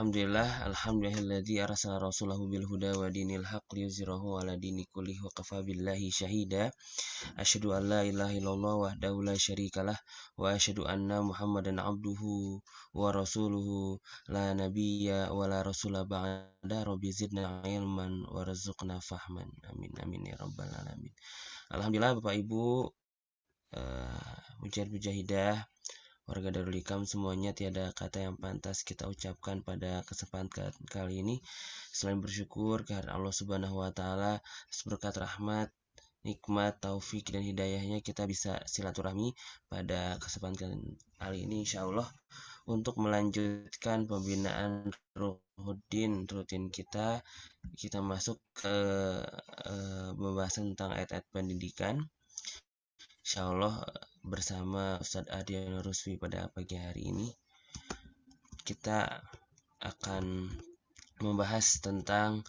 Alhamdulillahilladzi arsala rasulahu bil huda wa dinil haqq liyuzhirahu ala dini kullihi wa kafa billahi syahida. Asyhadu an la ilaha illallah wahdahu la syarikalah wa asyhadu anna Muhammadan abduhu wa rasuluhu la nabiyya wa la rasula ba'da. Rabbi zidna ilman warzuqna fahman. Amin amin ya rabbal alamin. Alhamdulillah Bapak Ibu, mujahidah, warga Darul Hikam semuanya, tiada kata yang pantas kita ucapkan pada kesempatan kali ini selain bersyukur kehadirat Allah Subhanahu wa taala atas berkat rahmat, nikmat, taufik dan hidayahnya kita bisa silaturahmi pada kesempatan kali ini insyaallah untuk melanjutkan pembinaan rutin kita masuk ke pembahasan tentang ayat-ayat pendidikan insyaallah bersama Ustadz Adian Ruswi. Pada pagi hari ini kita akan membahas tentang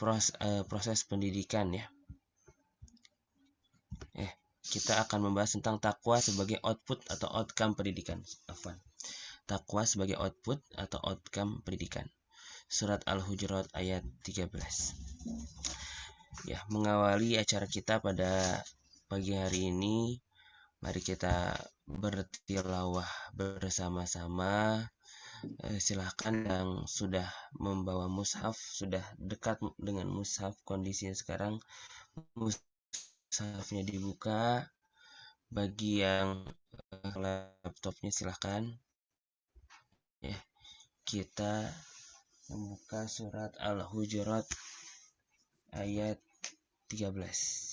proses pendidikan ya. Kita akan membahas tentang takwa sebagai output atau outcome pendidikan. Takwa sebagai output atau outcome pendidikan. Surat Al-Hujurat ayat 13. Ya, mengawali acara kita pada pagi hari ini, mari kita bertilawah bersama-sama. Silahkan yang sudah membawa mushaf, sudah dekat dengan mushaf, kondisinya sekarang mushafnya dibuka. Bagi yang laptopnya silahkan ya, kita membuka surat Al-Hujurat ayat 13.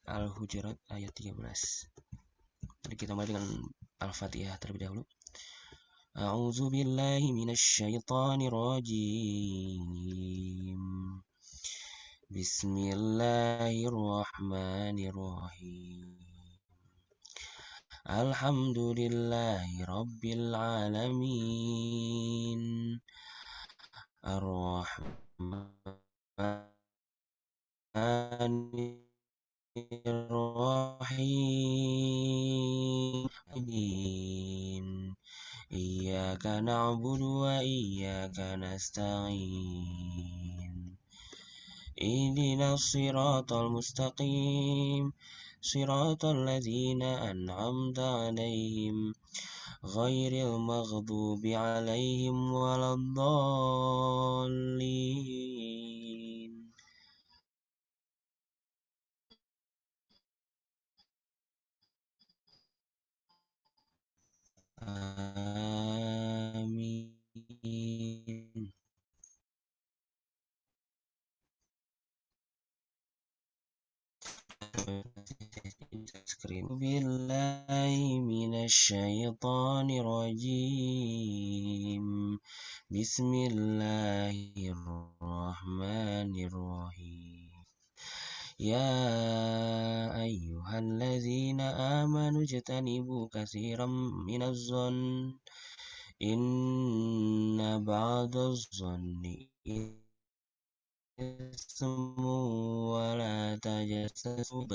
Al-Hujurat ayat 13. Jadi kita mulai dengan Al-Fatihah terlebih dahulu. A'udzu billahi minasyaitonir rajim. Bismillahirrahmanirrahim. Alhamdulillahi rabbil alamin. Ar-Rahmanir Rahim. Iyyaka na'budu wa iyyaka nasta'in. Ihdinas siratal mustaqim. Siratal ladzina an'amta 'alaihim ghairil maghdubi 'alaihim waladdallin. Amin. Billahi minasyaitonir rajim. Bismillahirrahmanirrahim. Ya ayyuhalladzina amanu jtanibu katsiran minaz-zann inna ba'daz-zanni ismu wa la tajassasu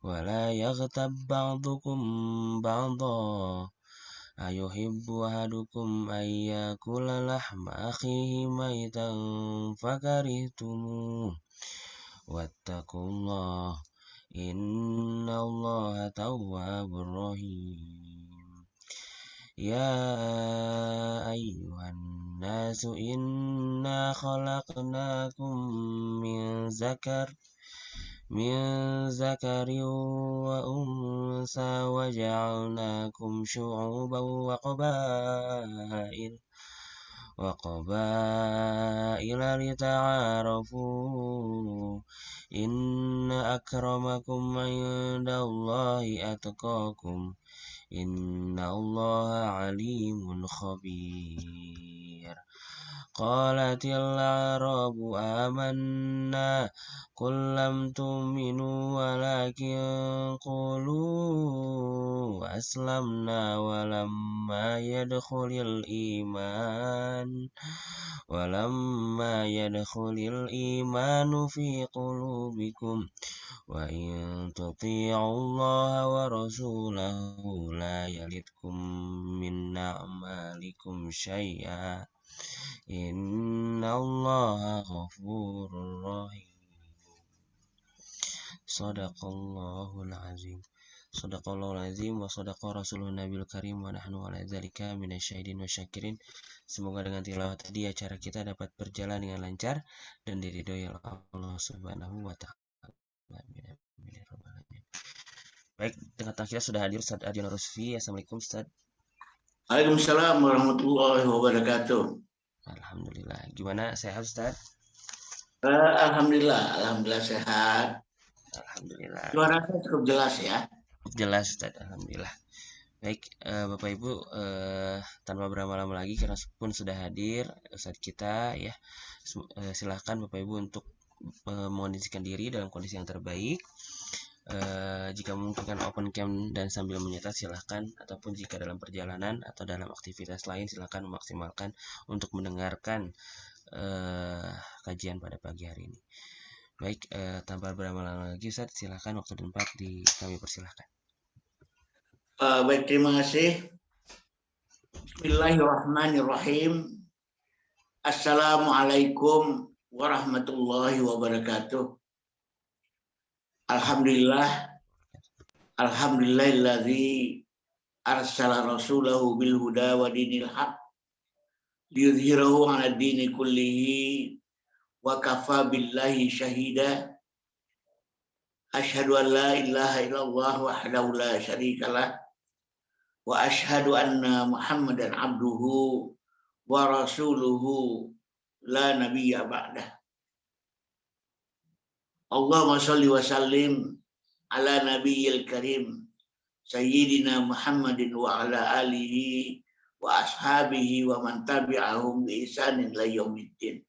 wa la yaghtab ba'dukum ba'dha ayuhibbu ahadukum ayyakula lahma akhihi maitan fakarihtumuh wattaqullah innallaha tawwabur rahim. Ya ayyuhan nasu inna khalaqnakum min zakarin wa unsa wa ja'alnakum syu'uban wa qabaila lita'arafu. Inna akramakum 'indallahi atqakum. Innallaha alimun khabir. قالت الأعراب آمنا قل لم تؤمنوا ولكن قولوا أسلمنا ولما يدخل الإيمان في قلوبكم وإن تطيعوا الله ورسوله لا يلدكم من أعمالكم شيئا إن الله غفور رحيم. Sadaqallahul azim. Sadaqallahul azim wa sadaqa rasulun nabil karim wa nahnu ala dzalika minasyahidin wa syakirin. Semoga dengan tilawah tadi acara kita dapat berjalan dengan lancar dan diridhoi Allah Subhanahu wa taala. Baik, tengah-tengah kita sudah hadir Ustaz Adion Rusfi. Assalamualaikum Ustaz. Waalaikumsalam warahmatullahi wabarakatuh. Alhamdulillah. Gimana, sehat Ustaz? Alhamdulillah sehat. Alhamdulillah. Suara saya cukup jelas ya? Jelas Ustaz, alhamdulillah. Baik, Bapak Ibu, tanpa berlama-lama lagi karena pun sudah hadir Ustaz kita ya. Silahkan Bapak Ibu untuk mengondisikan diri dalam kondisi yang terbaik. Jika memungkinkan open cam dan sambil menyetel silahkan, ataupun jika dalam perjalanan atau dalam aktivitas lain silahkan memaksimalkan untuk mendengarkan kajian pada pagi hari ini. Baik, tanpa berlama-lama lagi Ustaz, silahkan waktu dan tempat kami persilahkan. Baik, terima kasih. Bismillahirrahmanirrahim. Assalamualaikum warahmatullahi wabarakatuh. Alhamdulillahilladzi arsala rasulahu bil huda wa dinil haq liyudhhirahu 'ala dini kullihi wa kafa billahi syahida. Asyhadu an la ilaha illallah wahdahu la syarikalah wa asyhadu anna Muhammadan abduhu wa rasuluhu la nabiyya ba'dah. Allahumma sholli wa sallim ala nabiyyil karim sayyidina Muhammadin wa ala alihi wa ashabihi wa man tabi'ahum bi ihsanin ila yaumiddin.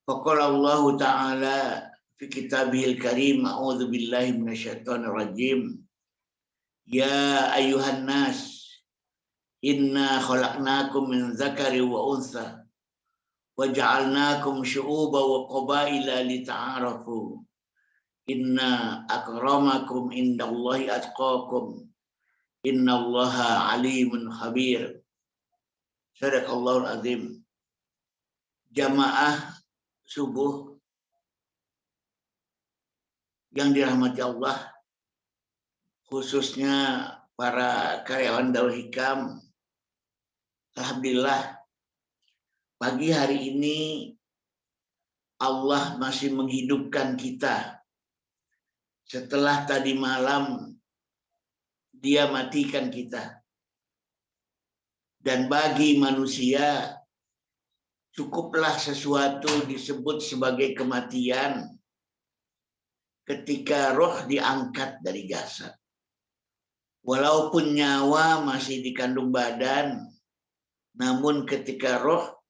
Faqala Allah ta'ala fi kitabihil karim, a'udzu billahi minasyaitonir rajim. Ya ayyuhan nas, inna khalaqnakum min dzakari wa untha wa ja'alnakum syu'uban wa qabaila lita'arafu. Inna akramakum indallahi atqakum. Innallaha alimun khabir. Sadaqallahul azim. Jamaah subuh yang dirahmati Allah, khususnya para karyawan Darul Hikam. Alhamdulillah, pagi hari ini Allah masih menghidupkan kita setelah tadi malam Dia matikan kita. Dan bagi manusia cukuplah sesuatu disebut sebagai kematian ketika roh diangkat dari jasad. Walaupun nyawa masih dikandung badan, namun ketika roh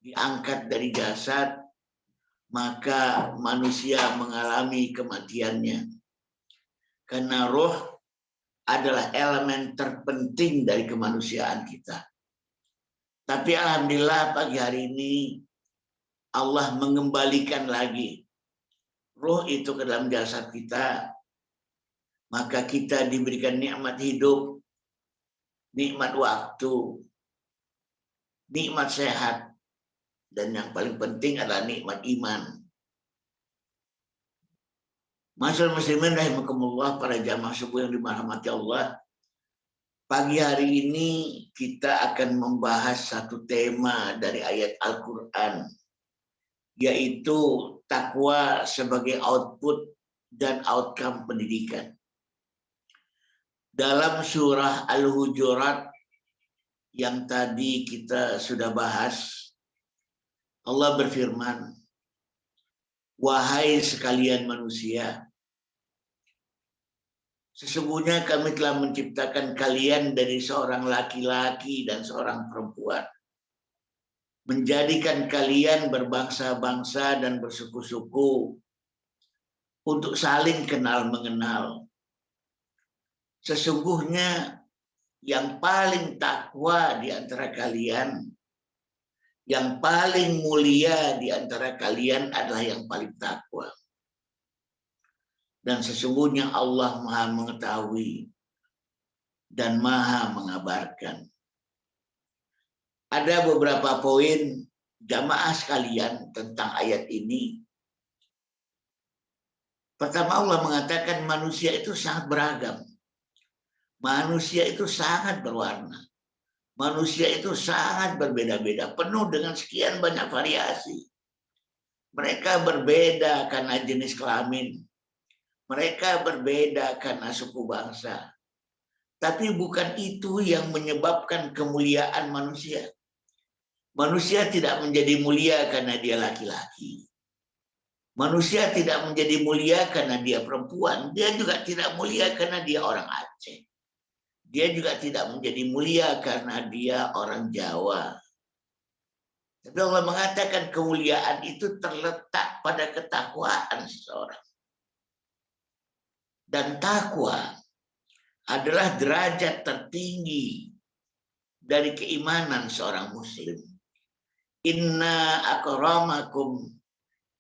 diangkat dari jasad, maka manusia mengalami kematiannya. Karena roh adalah elemen terpenting dari kemanusiaan kita. Tapi alhamdulillah pagi hari ini Allah mengembalikan lagi roh itu ke dalam jasad kita. Maka kita diberikan nikmat hidup, nikmat waktu, nikmat sehat, dan yang paling penting adalah nikmat iman. Masyaallah muslimin rahimakumullah, para jamaah subuh yang dirahmati Allah. Pagi hari ini kita akan membahas satu tema dari ayat Al-Quran, yaitu takwa sebagai output dan outcome pendidikan. Dalam surah Al-Hujurat yang tadi kita sudah bahas, Allah berfirman, wahai sekalian manusia, sesungguhnya kami telah menciptakan kalian dari seorang laki-laki dan seorang perempuan. menjadikan kalian berbangsa-bangsa dan bersuku-suku untuk saling kenal mengenal. Sesungguhnya yang paling takwa di antara kalian, yang paling mulia di antara kalian adalah yang paling takwa. Dan sesungguhnya Allah Maha mengetahui dan Maha mengabarkan. Ada beberapa poin jamaah sekalian tentang ayat ini. Pertama, Allah mengatakan manusia itu sangat beragam. Manusia itu sangat berwarna. Manusia itu sangat berbeda-beda, penuh dengan sekian banyak variasi. Mereka berbeda karena jenis kelamin. Mereka berbeda karena suku bangsa. Tapi bukan itu yang menyebabkan kemuliaan manusia. Manusia tidak menjadi mulia karena dia laki-laki. Manusia tidak menjadi mulia karena dia perempuan. Dia juga tidak mulia karena dia orang Aceh. Dia juga tidak menjadi mulia karena dia orang Jawa. Tapi Allah mengatakan kemuliaan itu terletak pada ketakwaan seseorang. Dan takwa adalah derajat tertinggi dari keimanan seorang muslim. Inna akramakum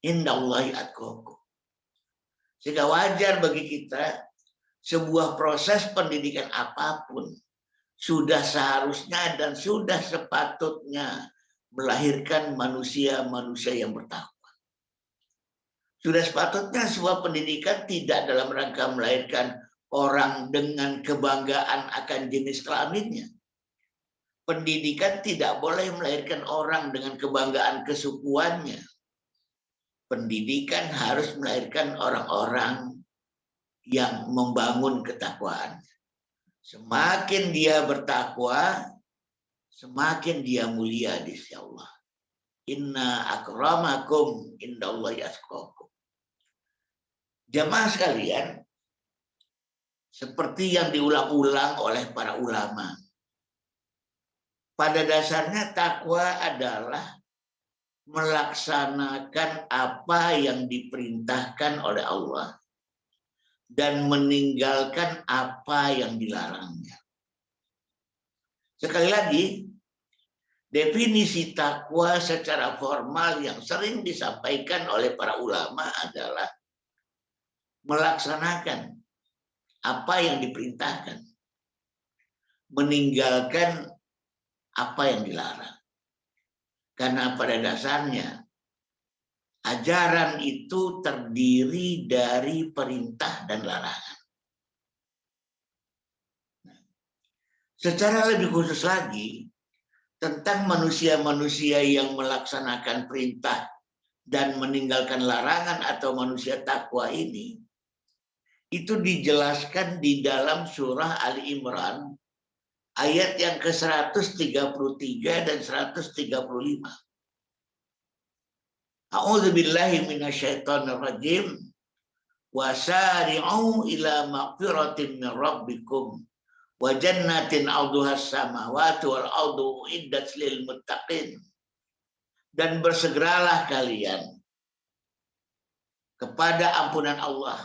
indallahi atqakum. Sehingga wajar bagi kita sebuah proses pendidikan apapun sudah seharusnya dan sudah sepatutnya melahirkan manusia-manusia yang bertakwa. Sudah sepatutnya sebuah pendidikan tidak dalam rangka melahirkan orang dengan kebanggaan akan jenis kelaminnya. Pendidikan tidak boleh melahirkan orang dengan kebanggaan kesukuannya. Pendidikan harus melahirkan orang-orang yang membangun ketakwaan. Semakin dia bertakwa, semakin dia mulia di sisi Allah. Inna akramakum indallahi atqakum. Jamaah sekalian, seperti yang diulang-ulang oleh para ulama, pada dasarnya takwa adalah melaksanakan apa yang diperintahkan oleh Allah dan meninggalkan apa yang dilarangnya. Sekali lagi, definisi takwa secara formal yang sering disampaikan oleh para ulama adalah melaksanakan apa yang diperintahkan, meninggalkan apa yang dilarang. Karena pada dasarnya ajaran itu terdiri dari perintah dan larangan. Secara lebih khusus lagi, tentang manusia-manusia yang melaksanakan perintah dan meninggalkan larangan atau manusia takwa ini, itu dijelaskan di dalam surah Ali Imran ayat yang ke-133 dan 135. A'udzubillahi minasyaitonir rajim. Wasari'u ila maghfiratin min rabbikum wa jannatin 'arduhas samawati wal ardu uiddat lil muttaqin. Dan bersegeralah kalian kepada ampunan Allah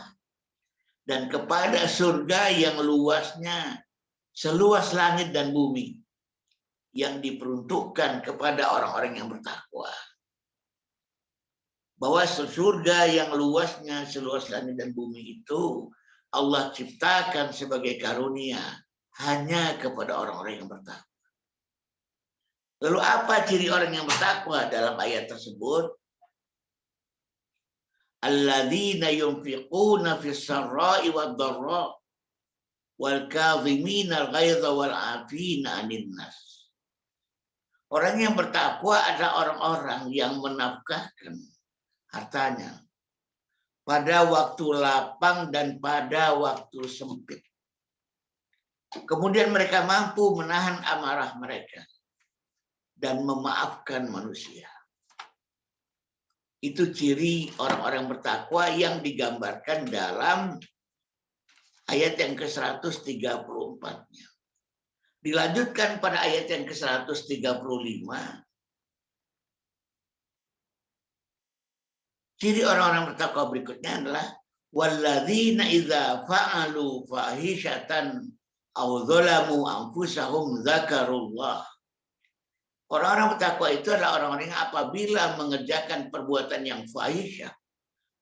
dan kepada surga yang luasnya seluas langit dan bumi yang diperuntukkan kepada orang-orang yang bertakwa. Bahwa surga yang luasnya seluas langit dan bumi itu Allah ciptakan sebagai karunia hanya kepada orang-orang yang bertakwa. Lalu apa ciri orang yang bertakwa dalam ayat tersebut? Alladzina yunfiquna fis sarra'i wad dharra wal kadhimina al-ghaidha wal 'afina 'anil nas. Orang yang bertakwa adalah orang-orang yang menafkahkan hartanya pada waktu lapang dan pada waktu sempit. Kemudian mereka mampu menahan amarah mereka dan memaafkan manusia. Itu ciri orang-orang bertakwa yang digambarkan dalam ayat yang ke-134-nya. Dilanjutkan pada ayat yang ke-135. Ciri orang-orang bertakwa berikutnya adalah walladzina idza fa'alu fahishatan aw dzalamu anfusahum dzakarullah. Orang-orang bertakwa itu adalah orang-orang yang apabila mengerjakan perbuatan yang fahisyah,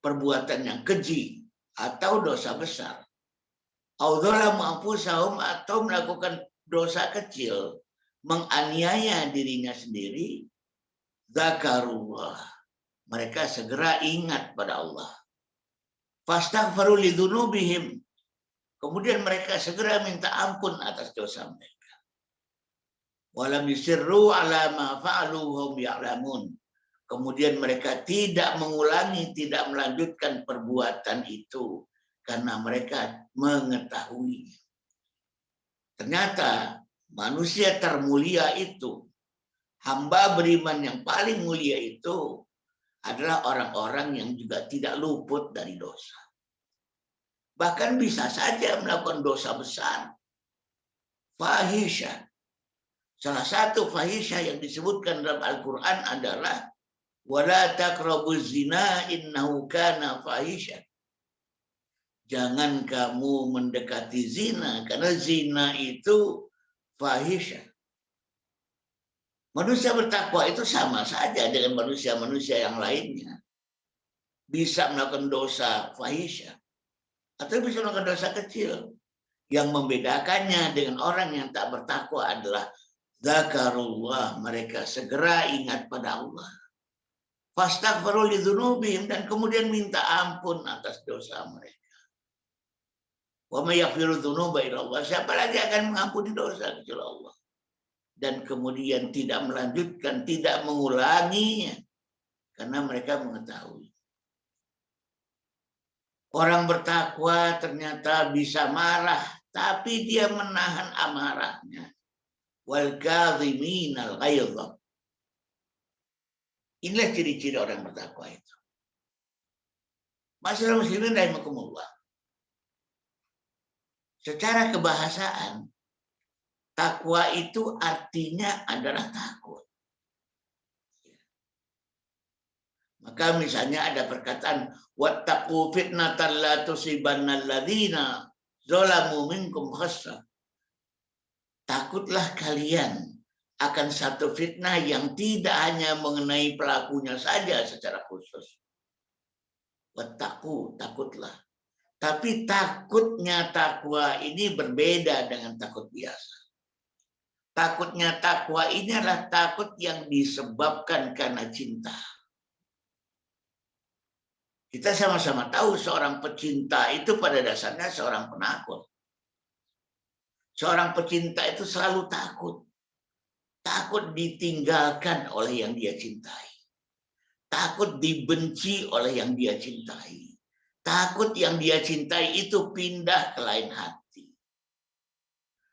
perbuatan yang keji atau dosa besar, aw dzalamu anfusahum atau melakukan dosa kecil, menganiaya dirinya sendiri, dzakarullah. Mereka segera ingat pada Allah. Fastaghfiru lidzunubihim. Kemudian mereka segera minta ampun atas dosa mereka. Walam yusirru ala ma fa'alu hum ya'lamun. Kemudian mereka tidak mengulangi, tidak melanjutkan perbuatan itu karena mereka mengetahui. Ternyata manusia termulia itu, hamba beriman yang paling mulia itu adalah orang-orang yang juga tidak luput dari dosa. Bahkan bisa saja melakukan dosa besar. Fahisyah. Salah satu fahisyah yang disebutkan dalam Al-Quran adalah wala taqrabuz zina innahu kana fahisyah. Jangan kamu mendekati zina karena zina itu fahisyah. Manusia bertakwa itu sama saja dengan manusia-manusia yang lainnya. Bisa melakukan dosa fahisyah atau bisa melakukan dosa kecil. Yang membedakannya dengan orang yang tak bertakwa adalah zakarullah, mereka segera ingat pada Allah. Fastaghfiru lidzunubihim, dan kemudian minta ampun atas dosa mereka. Wa may yaghfiru dzunuba illa Allah. Siapa lagi akan mengampuni dosa kecuali Allah? Dan kemudian tidak melanjutkan, tidak mengulanginya karena mereka mengetahui. Orang bertakwa ternyata bisa marah, tapi dia menahan amarahnya. Wal kadhiminal ghaidh. Inilah ciri-ciri orang bertakwa itu. Masyaallah muslimin rahimakumullah. Secara kebahasaan, takwa itu artinya adalah takut. Maka misalnya ada perkataan wattaqu fitnatan la tusibanna alladzina zalamu minkum khassah. Takutlah kalian akan satu fitnah yang tidak hanya mengenai pelakunya saja secara khusus. Wattaqu, takutlah. Tapi takutnya takwa ini berbeda dengan takut biasa. Takutnya takwa ini adalah takut yang disebabkan karena cinta. Kita sama-sama tahu seorang pecinta itu pada dasarnya seorang penakut. Seorang pecinta itu selalu takut. Takut ditinggalkan oleh yang dia cintai. Takut dibenci oleh yang dia cintai. Takut yang dia cintai itu pindah ke lain hati.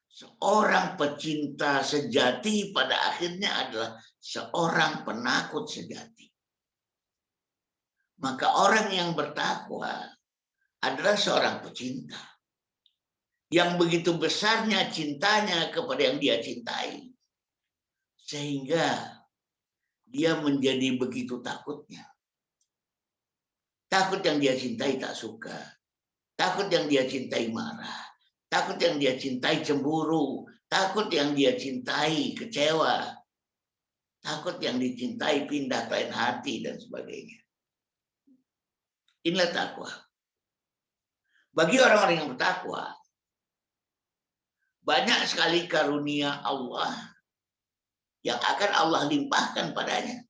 Seorang pecinta sejati pada akhirnya adalah seorang penakut sejati. Maka orang yang bertakwa adalah seorang pecinta. Yang begitu besarnya cintanya kepada yang dia cintai. Sehingga dia menjadi begitu takutnya. Takut yang dia cintai tak suka. Takut yang dia cintai marah. Takut yang dia cintai cemburu. Takut yang dia cintai kecewa. Takut yang dicintai pindah ke lain hati dan sebagainya. Inilah takwa. Bagi orang-orang yang bertakwa, banyak sekali karunia Allah yang akan Allah limpahkan padanya.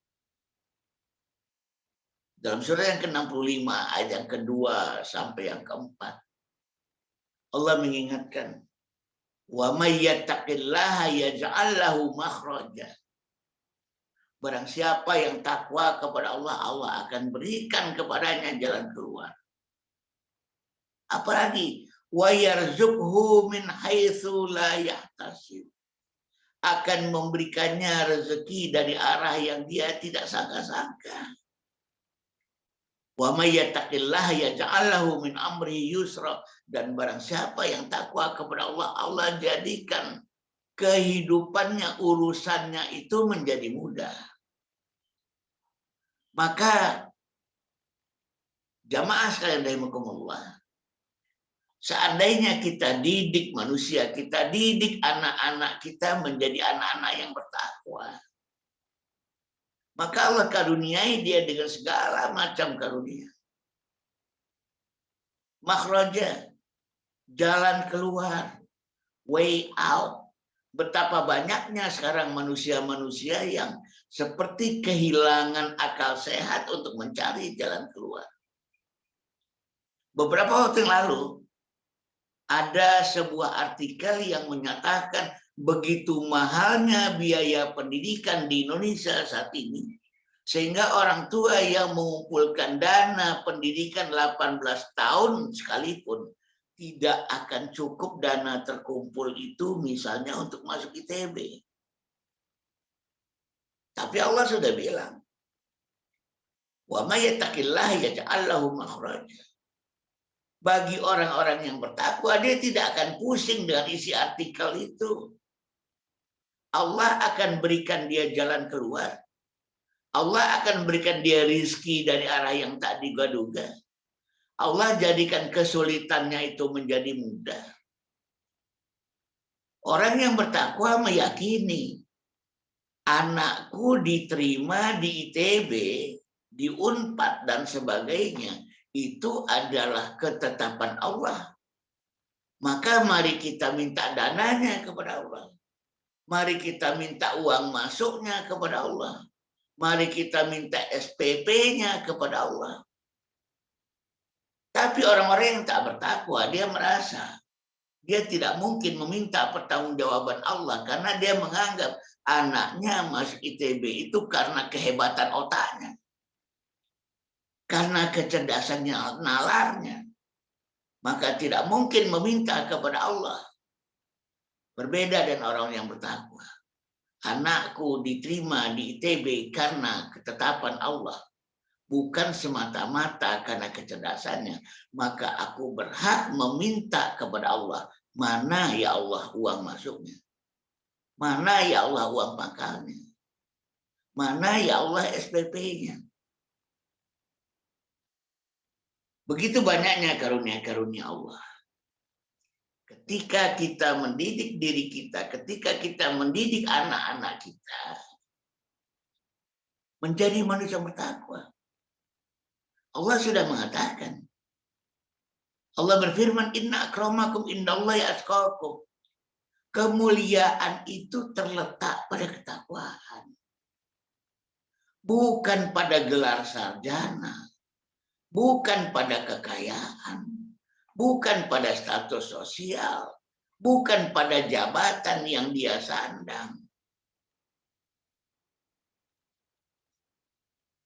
Dalam surah yang ke-65, ayat yang kedua sampai yang keempat, Allah mengingatkan, wa may yattaqillaha yaj'al lahu makhraja. Barang siapa yang takwa kepada Allah, Allah akan berikan kepadanya jalan keluar. Apalagi wa yarzuqhu min haitsu la yahtasib. Akan memberikannya rezeki dari arah yang dia tidak sangka-sangka. Wa may yattaqillaha yaj'al lahu min amri yusra, dan barang siapa yang takwa kepada Allah, Allah jadikan kehidupannya, urusannya itu menjadi mudah. Maka Jamaah sekalian rahimakumullah. Seandainya kita didik manusia, kita didik anak-anak kita menjadi anak-anak yang bertakwa, maka Allah karuniai dia dengan segala macam karunia. Makhraja, jalan keluar, way out. Betapa banyaknya sekarang manusia-manusia yang seperti kehilangan akal sehat untuk mencari jalan keluar. Beberapa waktu yang lalu, ada sebuah artikel yang menyatakan begitu mahalnya biaya pendidikan di Indonesia saat ini, sehingga orang tua yang mengumpulkan dana pendidikan 18 tahun sekalipun tidak akan cukup dana terkumpul itu misalnya untuk masuk ITB. Tapi Allah sudah bilang, wa may yattaqillah yaj'al lahu makhraja. Bagi orang-orang yang bertakwa, dia tidak akan pusing dengan isi artikel itu. Allah akan berikan dia jalan keluar. Allah akan berikan dia rizki dari arah yang tak diduga. Allah jadikan kesulitannya itu menjadi mudah. Orang yang bertakwa meyakini anakku diterima di ITB, di Unpad dan sebagainya, itu adalah ketetapan Allah. Maka mari kita minta dananya kepada Allah. Mari kita minta uang masuknya kepada Allah. Mari kita minta SPP-nya kepada Allah. Tapi orang-orang yang tak bertakwa, dia merasa dia tidak mungkin meminta pertanggungjawaban Allah karena dia menganggap anaknya masuk ITB itu karena kehebatan otaknya, karena kecerdasannya, nalarnya. Maka tidak mungkin meminta kepada Allah. Berbeda dengan orang yang bertakwa. Anakku diterima di ITB karena ketetapan Allah, bukan semata-mata karena kecerdasannya. Maka aku berhak meminta kepada Allah, mana ya Allah uang masuknya? Mana ya Allah uang pakalnya? Mana ya Allah SPP-nya? Begitu banyaknya karunia-karunia Allah. Ketika kita mendidik diri kita, ketika kita mendidik anak-anak kita menjadi manusia bertakwa. Allah sudah mengatakan. Allah berfirman, inna akramakum indallahi atqakum. Kemuliaan itu terletak pada ketakwaan. Bukan pada gelar sarjana. Bukan pada kekayaan. Bukan pada status sosial. Bukan pada jabatan yang dia sandang.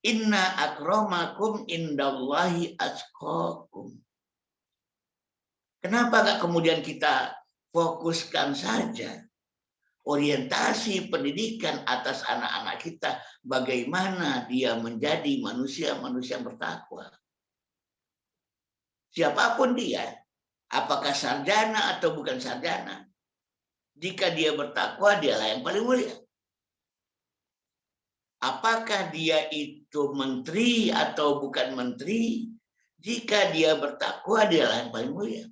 Inna akramakum indallahi atqakum. Kenapa nggak kemudian kita fokuskan saja orientasi pendidikan atas anak-anak kita, bagaimana dia menjadi manusia-manusia bertakwa. Siapapun dia, apakah sarjana atau bukan sarjana, jika dia bertakwa, dialah yang paling mulia. Apakah dia itu menteri atau bukan menteri, jika dia bertakwa, dialah yang paling mulia.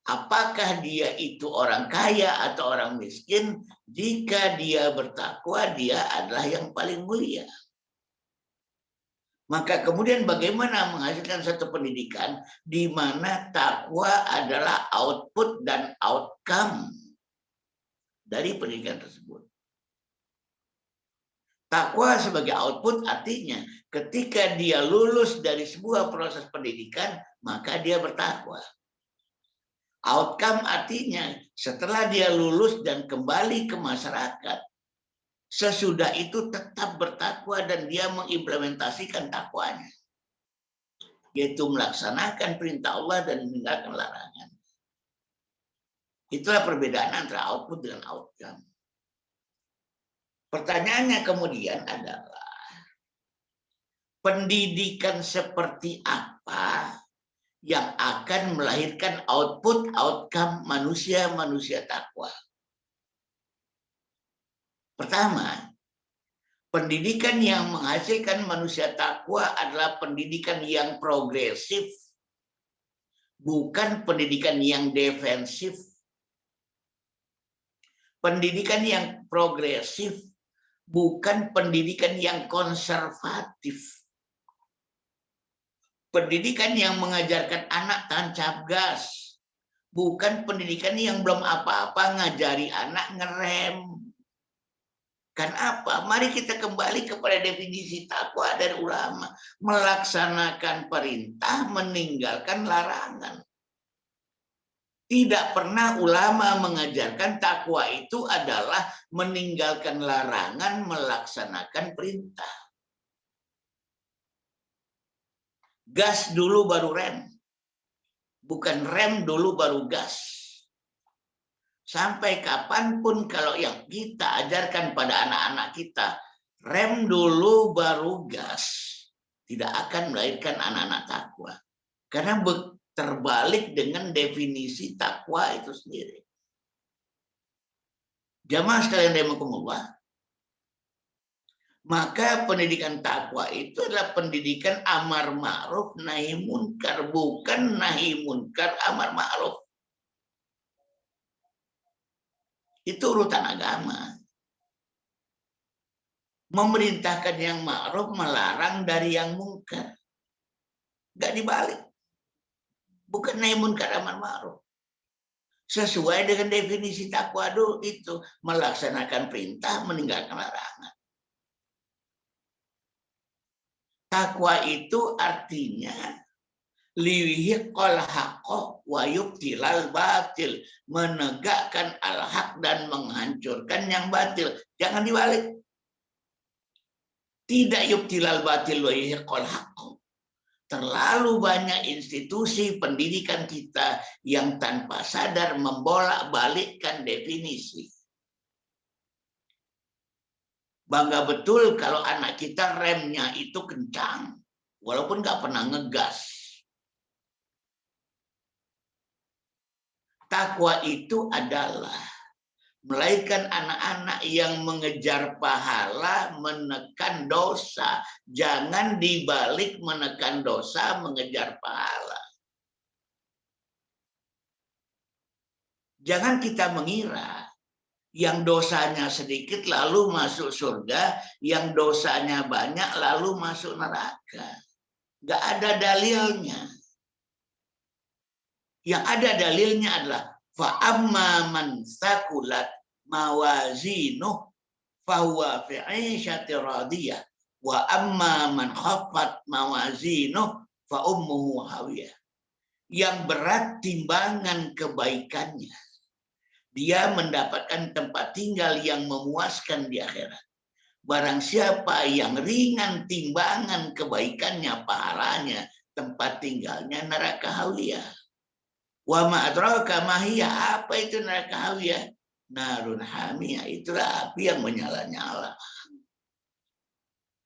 Apakah dia itu orang kaya atau orang miskin, jika dia bertakwa, dia adalah yang paling mulia. Maka kemudian bagaimana menghasilkan satu pendidikan di mana takwa adalah output dan outcome dari pendidikan tersebut. Takwa sebagai output artinya ketika dia lulus dari sebuah proses pendidikan, maka dia bertakwa. Outcome artinya setelah dia lulus dan kembali ke masyarakat, sesudah itu tetap bertakwa dan dia mengimplementasikan takwanya, yaitu melaksanakan perintah Allah dan meninggalkan larangan. Itulah perbedaan antara output dengan outcome. Pertanyaannya kemudian adalah, pendidikan seperti apa yang akan melahirkan output outcome manusia-manusia takwa? Pertama, Pendidikan yang menghasilkan manusia takwa adalah pendidikan yang progresif, bukan pendidikan yang defensif. Pendidikan yang progresif, bukan pendidikan yang konservatif. Pendidikan yang mengajarkan anak tancap gas, bukan pendidikan yang belum apa-apa ngajari anak ngerem. Kan apa? Mari kita kembali kepada definisi takwa dari ulama. Melaksanakan perintah, meninggalkan larangan. Tidak pernah ulama mengajarkan takwa itu adalah meninggalkan larangan, melaksanakan perintah. Gas dulu baru rem. Bukan rem dulu baru gas. Sampai kapanpun kalau yang kita ajarkan pada anak-anak kita, rem dulu baru gas, tidak akan melahirkan anak-anak takwa. Karena terbalik dengan definisi takwa itu sendiri. Jamaah sekalian rahimakumullah, maka pendidikan takwa itu adalah pendidikan amar ma'ruf nahi munkar, bukan nahi munkar amar ma'ruf. Itu urutan agama. Memerintahkan yang ma'ruf, melarang dari yang munkar. Nggak dibalik. Bukan nahi munkar amar ma'ruf. Sesuai dengan definisi takwa dulu itu. Melaksanakan perintah, meninggalkan larangan. Takwa itu artinya liwihiqal haqqo wa yubtilal batil. Menegakkan al-haq dan menghancurkan yang batil. Jangan dibalik. Tidak yubtilal batil wa yuhiqqal haqqo. Terlalu banyak institusi pendidikan kita yang tanpa sadar membolak-balikkan definisi. Bangga betul kalau anak kita remnya itu kencang, walaupun nggak pernah ngegas. Takwa itu adalah melahirkan anak-anak yang mengejar pahala, menekan dosa. Jangan dibalik menekan dosa, mengejar pahala. Jangan kita mengira yang dosanya sedikit lalu masuk surga, yang dosanya banyak lalu masuk neraka. Nggak ada dalilnya. Yang ada dalilnya adalah fa'amma man sakulat mawazinuh fahuwa fi 'ishatin radiyah wa amma man khaffat mawazinuh fa ummuhu hawiyah. Yang berat timbangan kebaikannya, dia mendapatkan tempat tinggal yang memuaskan di akhirat. Barang siapa yang ringan timbangan kebaikannya, pahalanya, tempat tinggalnya neraka hawiyah. Wa ma adraka ma hiya, apa itu neraka hawiyah? Narun hamiyah, itulah api yang menyala-nyala.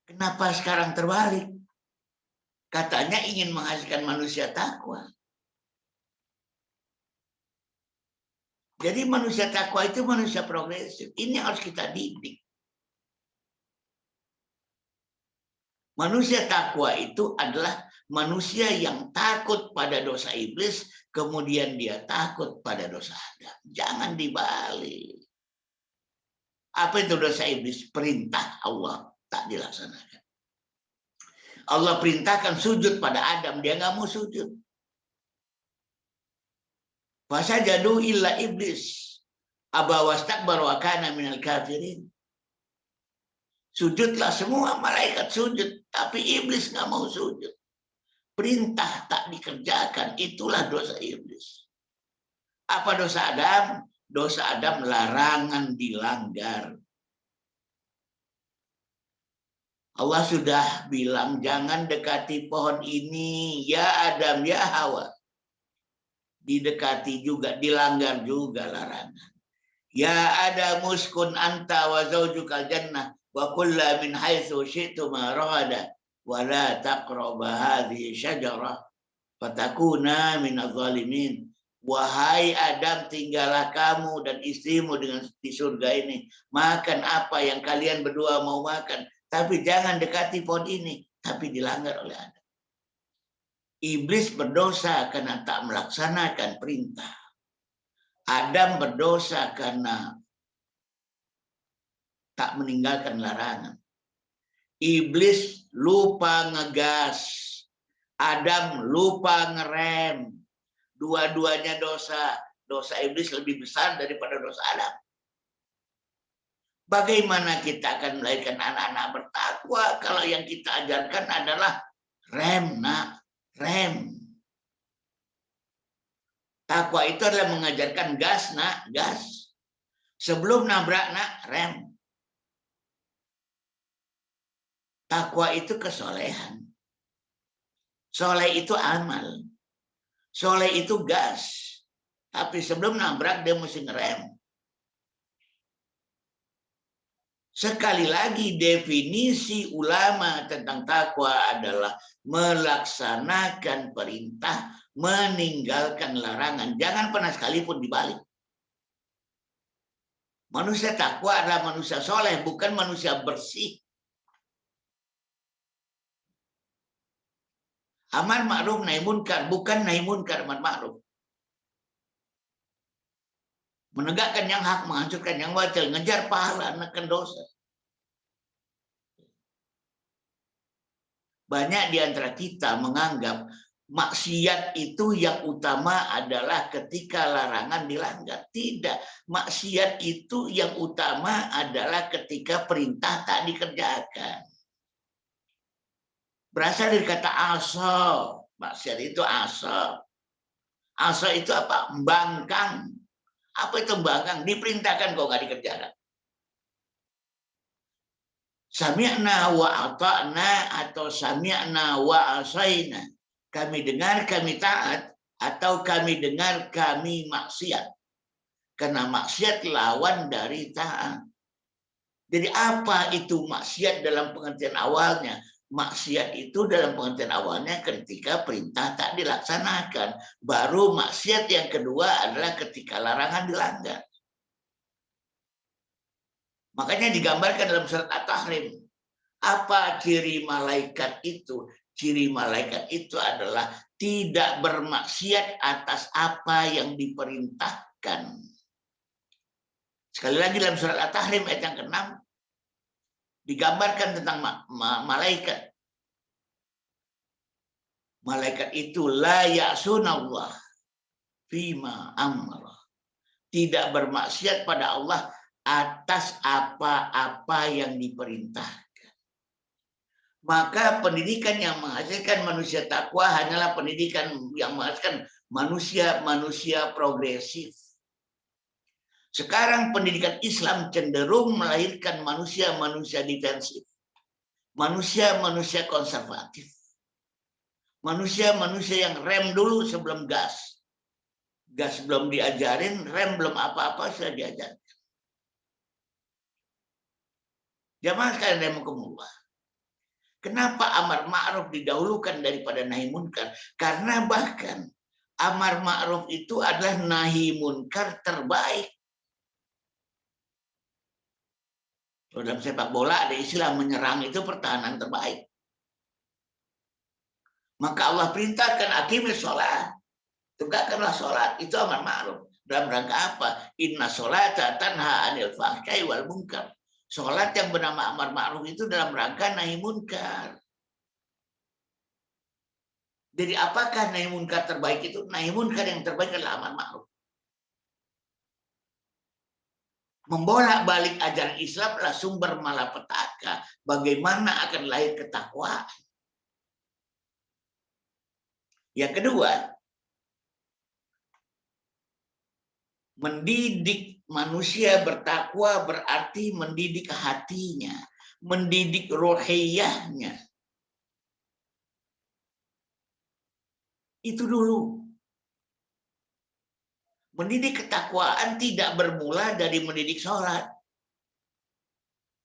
Kenapa sekarang terbalik? Katanya ingin menghasilkan manusia takwa. Jadi manusia takwa itu manusia progresif. Ini harus kita didik. Manusia takwa itu adalah manusia yang takut pada dosa iblis, kemudian dia takut pada dosa Adam. Jangan dibalik. Apa itu dosa iblis? Perintah Allah tak dilaksanakan. Allah perintahkan sujud pada Adam, dia nggak mau sujud. Fasajadu illa iblis aba wastakbar wa kana minal kafirin. Sujudlah semua malaikat sujud, tapi iblis nggak mau sujud. Perintah tak dikerjakan, itulah dosa iblis. Apa dosa Adam? Dosa Adam larangan dilanggar. Allah sudah bilang jangan dekati pohon ini, ya Adam, ya Hawa. Didekati juga, dilanggar juga larangan. Ya Adam uskun anta wa zaujukal jannah wa kulla min haitsu syi'tuma ragada wa la taqraba hadhihi syajarah fatakuna minadh dhalimin. Wahai Adam, tinggallah kamu dan istrimu dengan di surga ini. Makan apa yang kalian berdua mau makan, tapi jangan dekati pohon ini, tapi dilanggar oleh Adam. Iblis berdosa karena tak melaksanakan perintah. Adam berdosa karena tak meninggalkan larangan. Iblis lupa ngegas. Adam lupa ngerem. Dua-duanya dosa. Dosa iblis lebih besar daripada dosa Adam. Bagaimana kita akan melahirkan anak-anak bertakwa kalau yang kita ajarkan adalah rem, nak, rem. Takwa itu adalah mengajarkan gas, nak, gas. Sebelum nabrak, nak, rem. Takwa itu kesolehan. Soleh itu amal. Soleh itu gas. Tapi sebelum nabrak dia mesti ngerem. Sekali lagi definisi ulama tentang takwa adalah melaksanakan perintah, meninggalkan larangan. Jangan pernah sekalipun dibalik. Manusia takwa adalah manusia soleh, bukan manusia bersih. Amar ma'ruf nahi munkar, bukan nahi munkar, amar ma'ruf. Menegakkan yang hak, menghancurkan yang batil, ngejar pahala, menekan dosa. Banyak di antara kita menganggap maksiat itu yang utama adalah ketika larangan dilanggar. Tidak. Maksiat itu yang utama adalah ketika perintah tak dikerjakan. Berasal dari kata asa. Maksiat itu asa. Asa itu apa? Membangkang. Apa itu membangkang? Diperintahkan kok nggak dikerjakan. Sami'na wa ata'na atau sami'na wa asaina. Kami dengar, kami taat, atau kami dengar, kami maksiat. Karena maksiat lawan dari taat. Jadi apa itu maksiat dalam pengertian awalnya? Maksiat itu dalam pengertian awalnya ketika perintah tak dilaksanakan. Baru maksiat yang kedua adalah ketika larangan dilanggar. Makanya digambarkan dalam surat At-Tahrim. Apa ciri malaikat itu? Ciri malaikat itu adalah tidak bermaksiat atas apa yang diperintahkan. Sekali lagi dalam surat At-Tahrim ayat yang ke-6 digambarkan tentang malaikat. Malaikat itu la ya'sunallah fima amara. Tidak bermaksiat pada Allah atas apa-apa yang diperintahkan. Maka pendidikan yang menghasilkan manusia takwa hanyalah pendidikan yang menghasilkan manusia progresif. Sekarang pendidikan Islam cenderung melahirkan manusia-manusia defensif. Manusia-manusia konservatif. Manusia-manusia yang rem dulu sebelum gas. Gas belum diajarin, rem belum apa-apa sudah diajarkan. Jamaah sekalian rahimakumullah. Kenapa amar ma'ruf didahulukan daripada nahi munkar? Karena bahkan amar ma'ruf itu adalah nahi munkar terbaik. Dalam sepak bola ada istilah menyerang itu pertahanan terbaik. Maka Allah perintahkan aqimis sholat. Tegakkanlah sholat. Itu amar ma'ruf. Dalam rangka apa? Inna sholata tanha anil fahsyai wal munkar. Sholat yang bernama amar ma'ruf itu dalam rangka nahi munkar. Jadi apakah nahi munkar terbaik itu? Nahi munkar yang terbaik adalah amar ma'ruf. Membolak-balik ajaran Islam adalah sumber malapetaka. Bagaimana akan lahir ketakwaan? Yang kedua, mendidik manusia bertakwa berarti mendidik hatinya, mendidik rohiyahnya. Itu dulu. Mendidik ketakwaan tidak bermula dari mendidik sholat.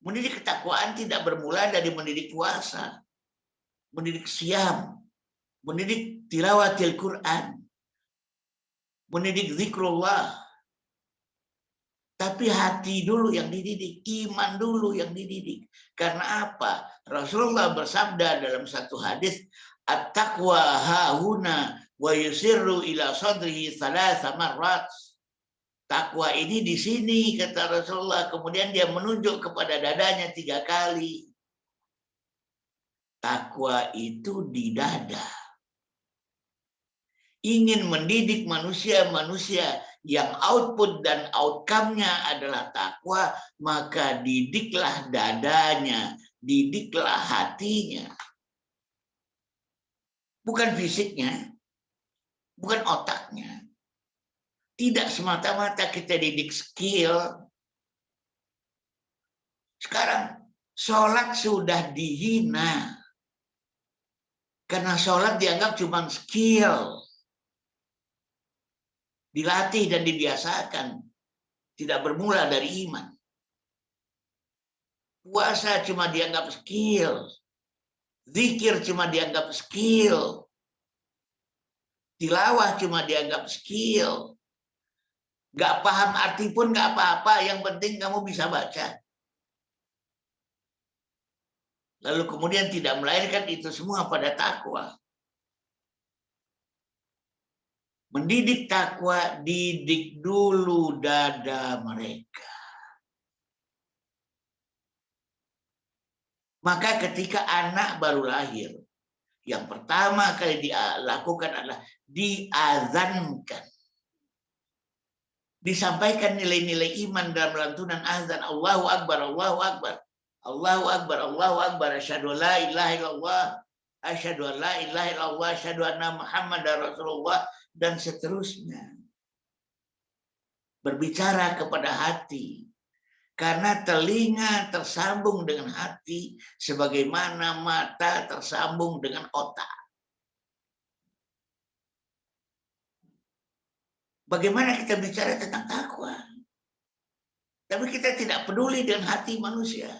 Mendidik ketakwaan tidak bermula dari mendidik puasa. Mendidik siam. Mendidik tilawatil Quran. Mendidik zikrullah. Tapi hati dulu yang dididik. Iman dulu yang dididik. Karena apa? Rasulullah bersabda dalam satu hadis, at-taqwa hahuna wa yusirru ila sadrihi thalatha marrat. Takwa ini di sini, kata Rasulullah. Kemudian dia menunjuk kepada dadanya 3 kali. Takwa itu di dada. Ingin mendidik manusia-manusia yang output dan outcome-nya adalah takwa, maka didiklah dadanya, didiklah hatinya. Bukan fisiknya, bukan otaknya. Tidak semata-mata kita didik skill. Sekarang sholat sudah dihina. Karena sholat dianggap cuma skill. Dilatih dan dibiasakan. Tidak bermula dari iman. Puasa cuma dianggap skill. Zikir cuma dianggap skill. Tilawah cuma dianggap skill. Gak paham arti pun gak apa-apa, yang penting kamu bisa baca. Lalu kemudian tidak melahirkan itu semua pada takwa. Mendidik takwa, didik dulu dada mereka. Maka ketika anak baru lahir, yang pertama kali dilakukan adalah diazankan. Disampaikan nilai-nilai iman dalam lantunan azan. Allahu Akbar, Allahu Akbar. Allahu Akbar, Allahu Akbar. Asyhadu an la ilaha illallah. Asyhadu an la ilaha illallah. Asyhadu anna Muhammadar Rasulullah. Dan seterusnya. Berbicara kepada hati. Karena telinga tersambung dengan hati. Sebagaimana mata tersambung dengan otak. Bagaimana kita bicara tentang takwa? Tapi kita tidak peduli dengan hati manusia.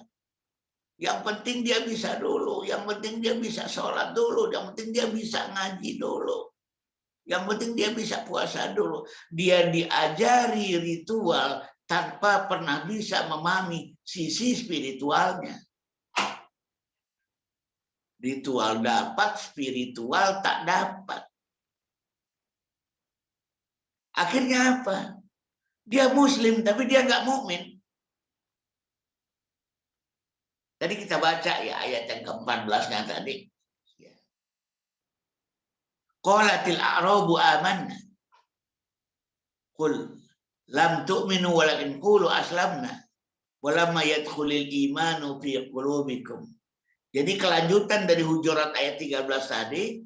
Yang penting dia bisa dulu. Yang penting dia bisa sholat dulu. Yang penting dia bisa ngaji dulu. Yang penting dia bisa puasa dulu. Dia diajari ritual tanpa pernah bisa memahami sisi spiritualnya. Ritual dapat, spiritual tak dapat. Akhirnya apa? Dia muslim tapi dia nggak mukmin. Tadi kita baca ya ayat yang ke-14-nya tadi. Qalatil a'rabu amanna. Qul lam tu'minu walakin qulu aslamna. Walamma yadkhulil imanu fi qulubikum. Jadi kelanjutan dari Hujurat ayat 13 tadi,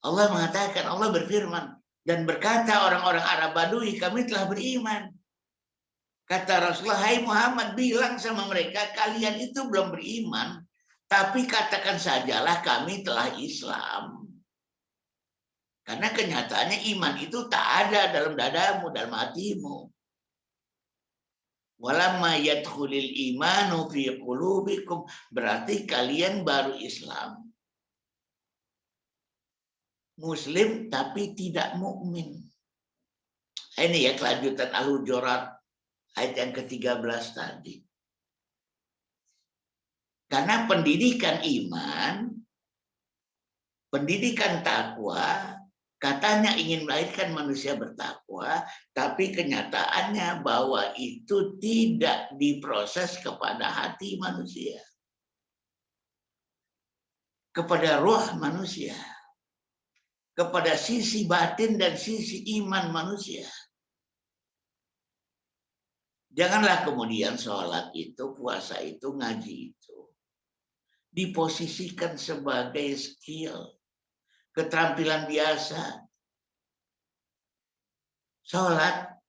Allah mengatakan, Allah berfirman, dan berkata orang-orang Arab Badui, kami telah beriman. Kata Rasulullah, hai Muhammad, bilang sama mereka, kalian itu belum beriman, tapi katakan sajalah kami telah Islam. Karena kenyataannya iman itu tak ada dalam dadamu, dalam hatimu. Walamma yadkhulil imanu fi qulubikum, berarti kalian baru Islam. Muslim tapi tidak mukmin. Ini ya kelanjutan Al-Hujurat ayat yang ke-13 tadi. Karena pendidikan iman, pendidikan takwa, katanya ingin melahirkan manusia bertakwa, tapi kenyataannya bahwa itu tidak diproses kepada hati manusia. Kepada roh manusia. Kepada sisi batin dan sisi iman manusia. Janganlah kemudian sholat itu, puasa itu, ngaji itu diposisikan sebagai skill, keterampilan biasa. Sholat,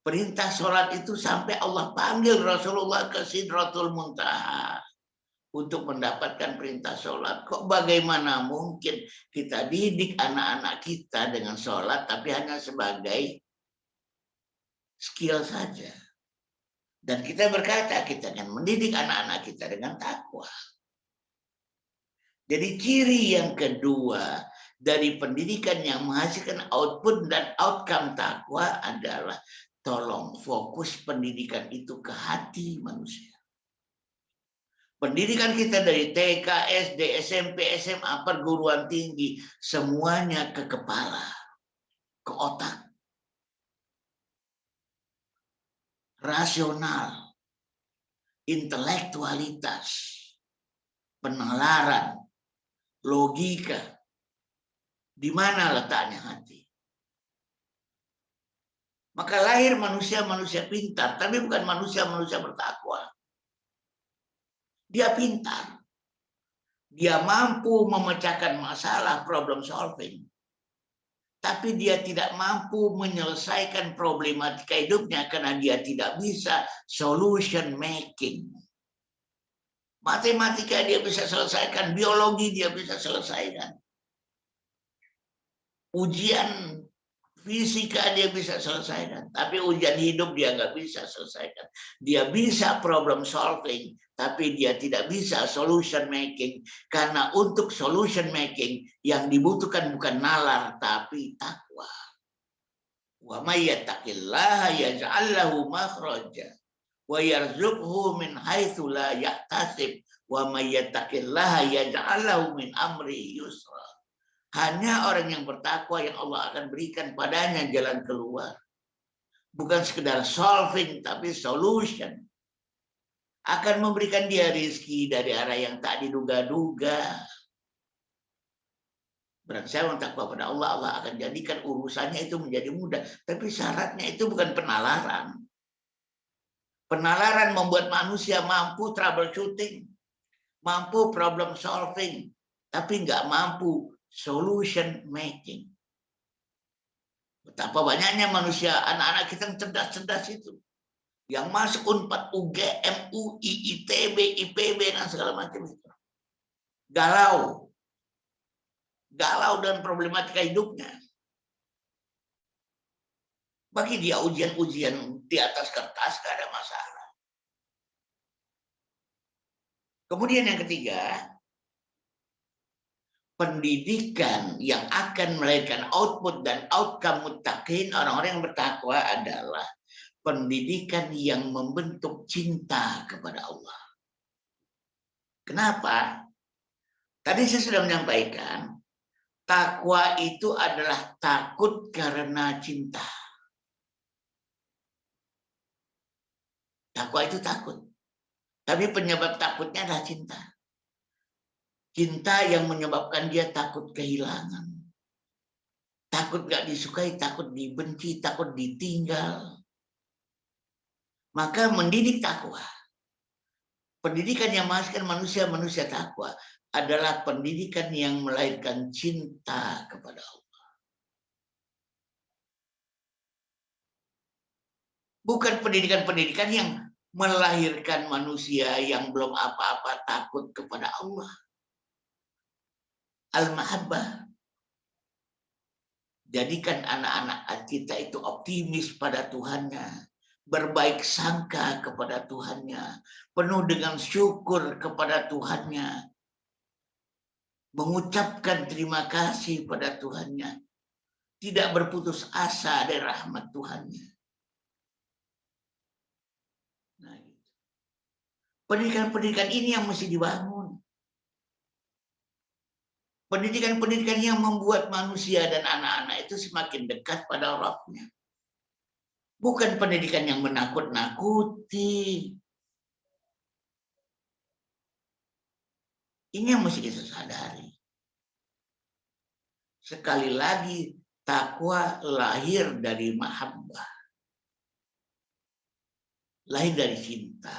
perintah sholat itu sampai Allah panggil Rasulullah ke Sidratul Muntaha untuk mendapatkan perintah sholat. Kok bagaimana mungkin kita didik anak-anak kita dengan sholat tapi hanya sebagai skill saja. Dan kita berkata kita akan mendidik anak-anak kita dengan takwa. Jadi ciri yang kedua dari pendidikan yang menghasilkan output dan outcome takwa adalah tolong fokus pendidikan itu ke hati manusia. Pendidikan kita dari TK, SD, SMP, SMA, perguruan tinggi, semuanya ke kepala, ke otak. Rasional, intelektualitas, penalaran, logika. Di mana letaknya hati? Maka lahir manusia-manusia pintar, tapi bukan manusia-manusia bertakwa. Dia pintar. Dia mampu memecahkan masalah, problem solving. Tapi dia tidak mampu menyelesaikan problematika hidupnya karena dia tidak bisa solution making. Matematika dia bisa selesaikan, biologi dia bisa selesaikan. Ujian fisika dia bisa selesaikan, tapi ujian hidup dia nggak bisa selesaikan. Dia bisa problem solving, tapi dia tidak bisa solution making. Karena untuk solution making yang dibutuhkan bukan nalar, tapi takwa. Wa may yattaqillaha yaj'al lahu makhraja wa yarzuqhu min haitsu la yahtasib wa may yattaqillaha yaj'al lahu min amri yusra. Hanya orang yang bertakwa yang Allah akan berikan padanya jalan keluar. Bukan sekedar solving, tapi solution. Akan memberikan dia rezeki dari arah yang tak diduga-duga. Berarti saya bertakwa pada Allah, Allah akan jadikan urusannya itu menjadi mudah. Tapi syaratnya itu bukan penalaran. Penalaran membuat manusia mampu troubleshooting, mampu problem solving, tapi nggak mampu solution making. Betapa banyaknya manusia, anak-anak kita yang cerdas-cerdas itu. Yang masuk UNPAD, UGM, UI, ITB, IPB, dan segala macam itu. Galau. Galau dan problematika hidupnya. Bagi dia ujian-ujian di atas kertas gak ada masalah. Kemudian yang ketiga, pendidikan yang akan melahirkan output dan outcome muttaqin, orang-orang yang bertakwa adalah pendidikan yang membentuk cinta kepada Allah. Kenapa? Tadi saya sudah menyampaikan, takwa itu adalah takut karena cinta. Takwa itu takut. Tapi penyebab takutnya adalah cinta. Cinta yang menyebabkan dia takut kehilangan. Takut gak disukai, takut dibenci, takut ditinggal. Maka mendidik takwa. Pendidikan yang menghasilkan manusia-manusia takwa adalah pendidikan yang melahirkan cinta kepada Allah. Bukan pendidikan-pendidikan yang melahirkan manusia yang belum apa-apa takut kepada Allah. Al-Mahabbah. Jadikan anak-anak kita itu optimis pada Tuhannya. Berbaik sangka kepada Tuhannya, penuh dengan syukur kepada Tuhannya, mengucapkan terima kasih pada Tuhannya, tidak berputus asa dari rahmat Tuhannya. Nah, pendidikan-pendidikan ini yang mesti dibangun. Pendidikan-pendidikan yang membuat manusia dan anak-anak itu semakin dekat pada Rabb-Nya. Bukan pendidikan yang menakut-nakuti. Ini yang mesti kita sadari. Sekali lagi, takwa lahir dari mahabbah. Lahir dari cinta.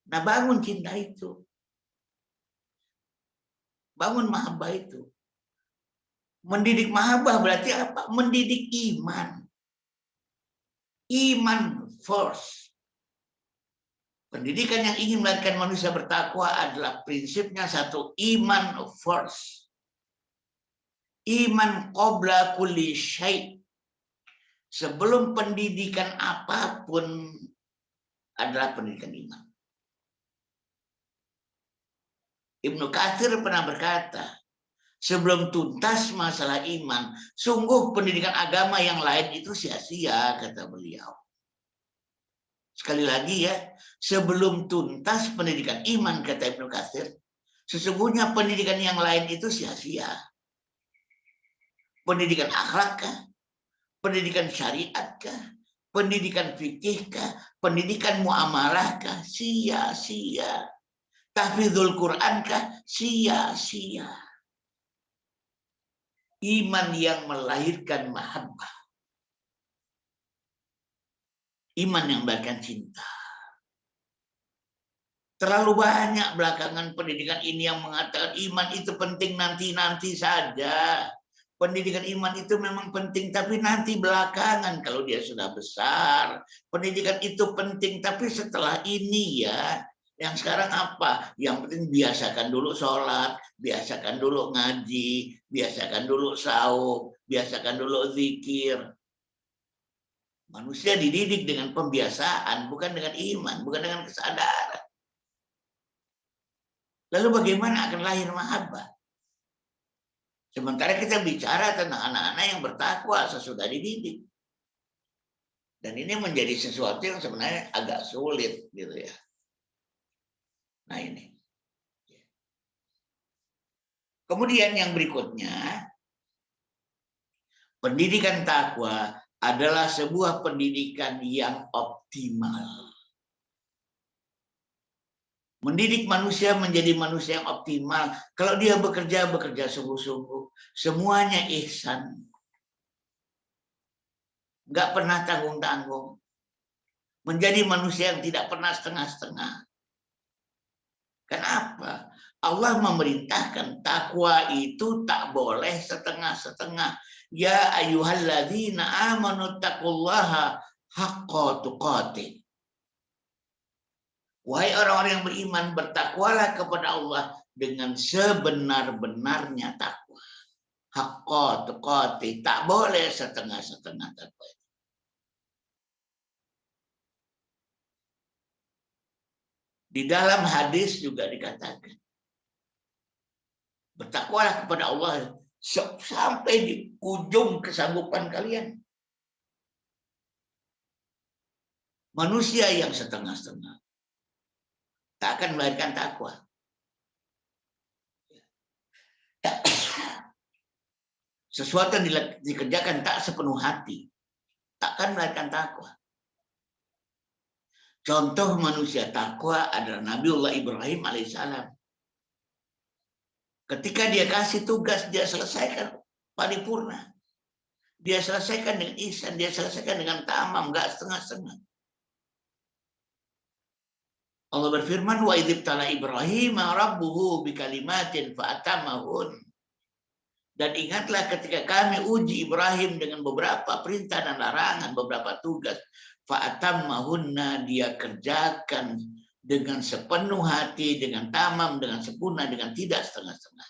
Nah, bangun cinta itu. Bangun mahabbah itu. Mendidik mahabbah berarti apa? Mendidik iman. Iman first. Pendidikan yang ingin melahirkan manusia bertakwa adalah prinsipnya satu, iman first. Iman qabla kulli syai'. Sebelum pendidikan apapun adalah pendidikan iman. Ibnu Katsir pernah berkata, sebelum tuntas masalah iman, sungguh pendidikan agama yang lain itu sia-sia, kata beliau. Sekali lagi ya, sebelum tuntas pendidikan iman, kata Ibnu Katsir, sesungguhnya pendidikan yang lain itu sia-sia. Pendidikan akhlak kah? Pendidikan syariat kah? Pendidikan fikih kah? Pendidikan muamalah kah? Sia-sia. Tahfidzul Quran kah? Sia-sia. Iman yang melahirkan mahabbah. Iman yang melahirkan cinta. Terlalu banyak belakangan pendidikan ini yang mengatakan iman itu penting nanti-nanti saja. Pendidikan iman itu memang penting, tapi nanti belakangan kalau dia sudah besar. Pendidikan itu penting, tapi setelah ini ya. Yang sekarang apa? Yang penting biasakan dulu sholat, biasakan dulu ngaji, biasakan dulu saum, biasakan dulu zikir. Manusia dididik dengan pembiasaan, bukan dengan iman, bukan dengan kesadaran. Lalu bagaimana akan lahir mahabbah? Sementara kita bicara tentang anak-anak yang bertakwa sesudah dididik. Dan ini menjadi sesuatu yang sebenarnya agak sulit gitu ya. Nah ini. Kemudian yang berikutnya, pendidikan takwa adalah sebuah pendidikan yang optimal. Mendidik manusia menjadi manusia yang optimal. Kalau dia bekerja sungguh-sungguh. Semuanya ihsan. Nggak pernah tanggung-tanggung. Menjadi manusia yang tidak pernah setengah-setengah. Kenapa? Allah memerintahkan takwa itu tak boleh setengah-setengah. Ya ayyuhalladzina amanu taqullaha haqqa tuqatih. Wahai orang-orang yang beriman, bertakwalah kepada Allah dengan sebenar-benarnya takwa. Haqqa tuqatih, tak boleh setengah-setengah takwa. Di dalam hadis juga dikatakan, bertakwalah kepada Allah sampai di ujung kesanggupan kalian. Manusia yang setengah-setengah tak akan melahirkan takwa. Sesuatu yang dikerjakan tak sepenuh hati, tak akan melahirkan takwa. Contoh manusia takwa adalah Nabiullah Ibrahim alaihissalam. Ketika dia kasih tugas, dia selesaikan paripurna. Dia selesaikan dengan ihsan, dia selesaikan dengan tamam, enggak setengah-setengah. Allah berfirman, wa idzibtala Ibrahim rabbuhu bikalimatin fa'atamahun. Dan ingatlah ketika kami uji Ibrahim dengan beberapa perintah dan larangan, beberapa tugas. Fa'atamahunna, dia kerjakan dengan sepenuh hati, dengan tamam, dengan sempurna, dengan tidak setengah-setengah.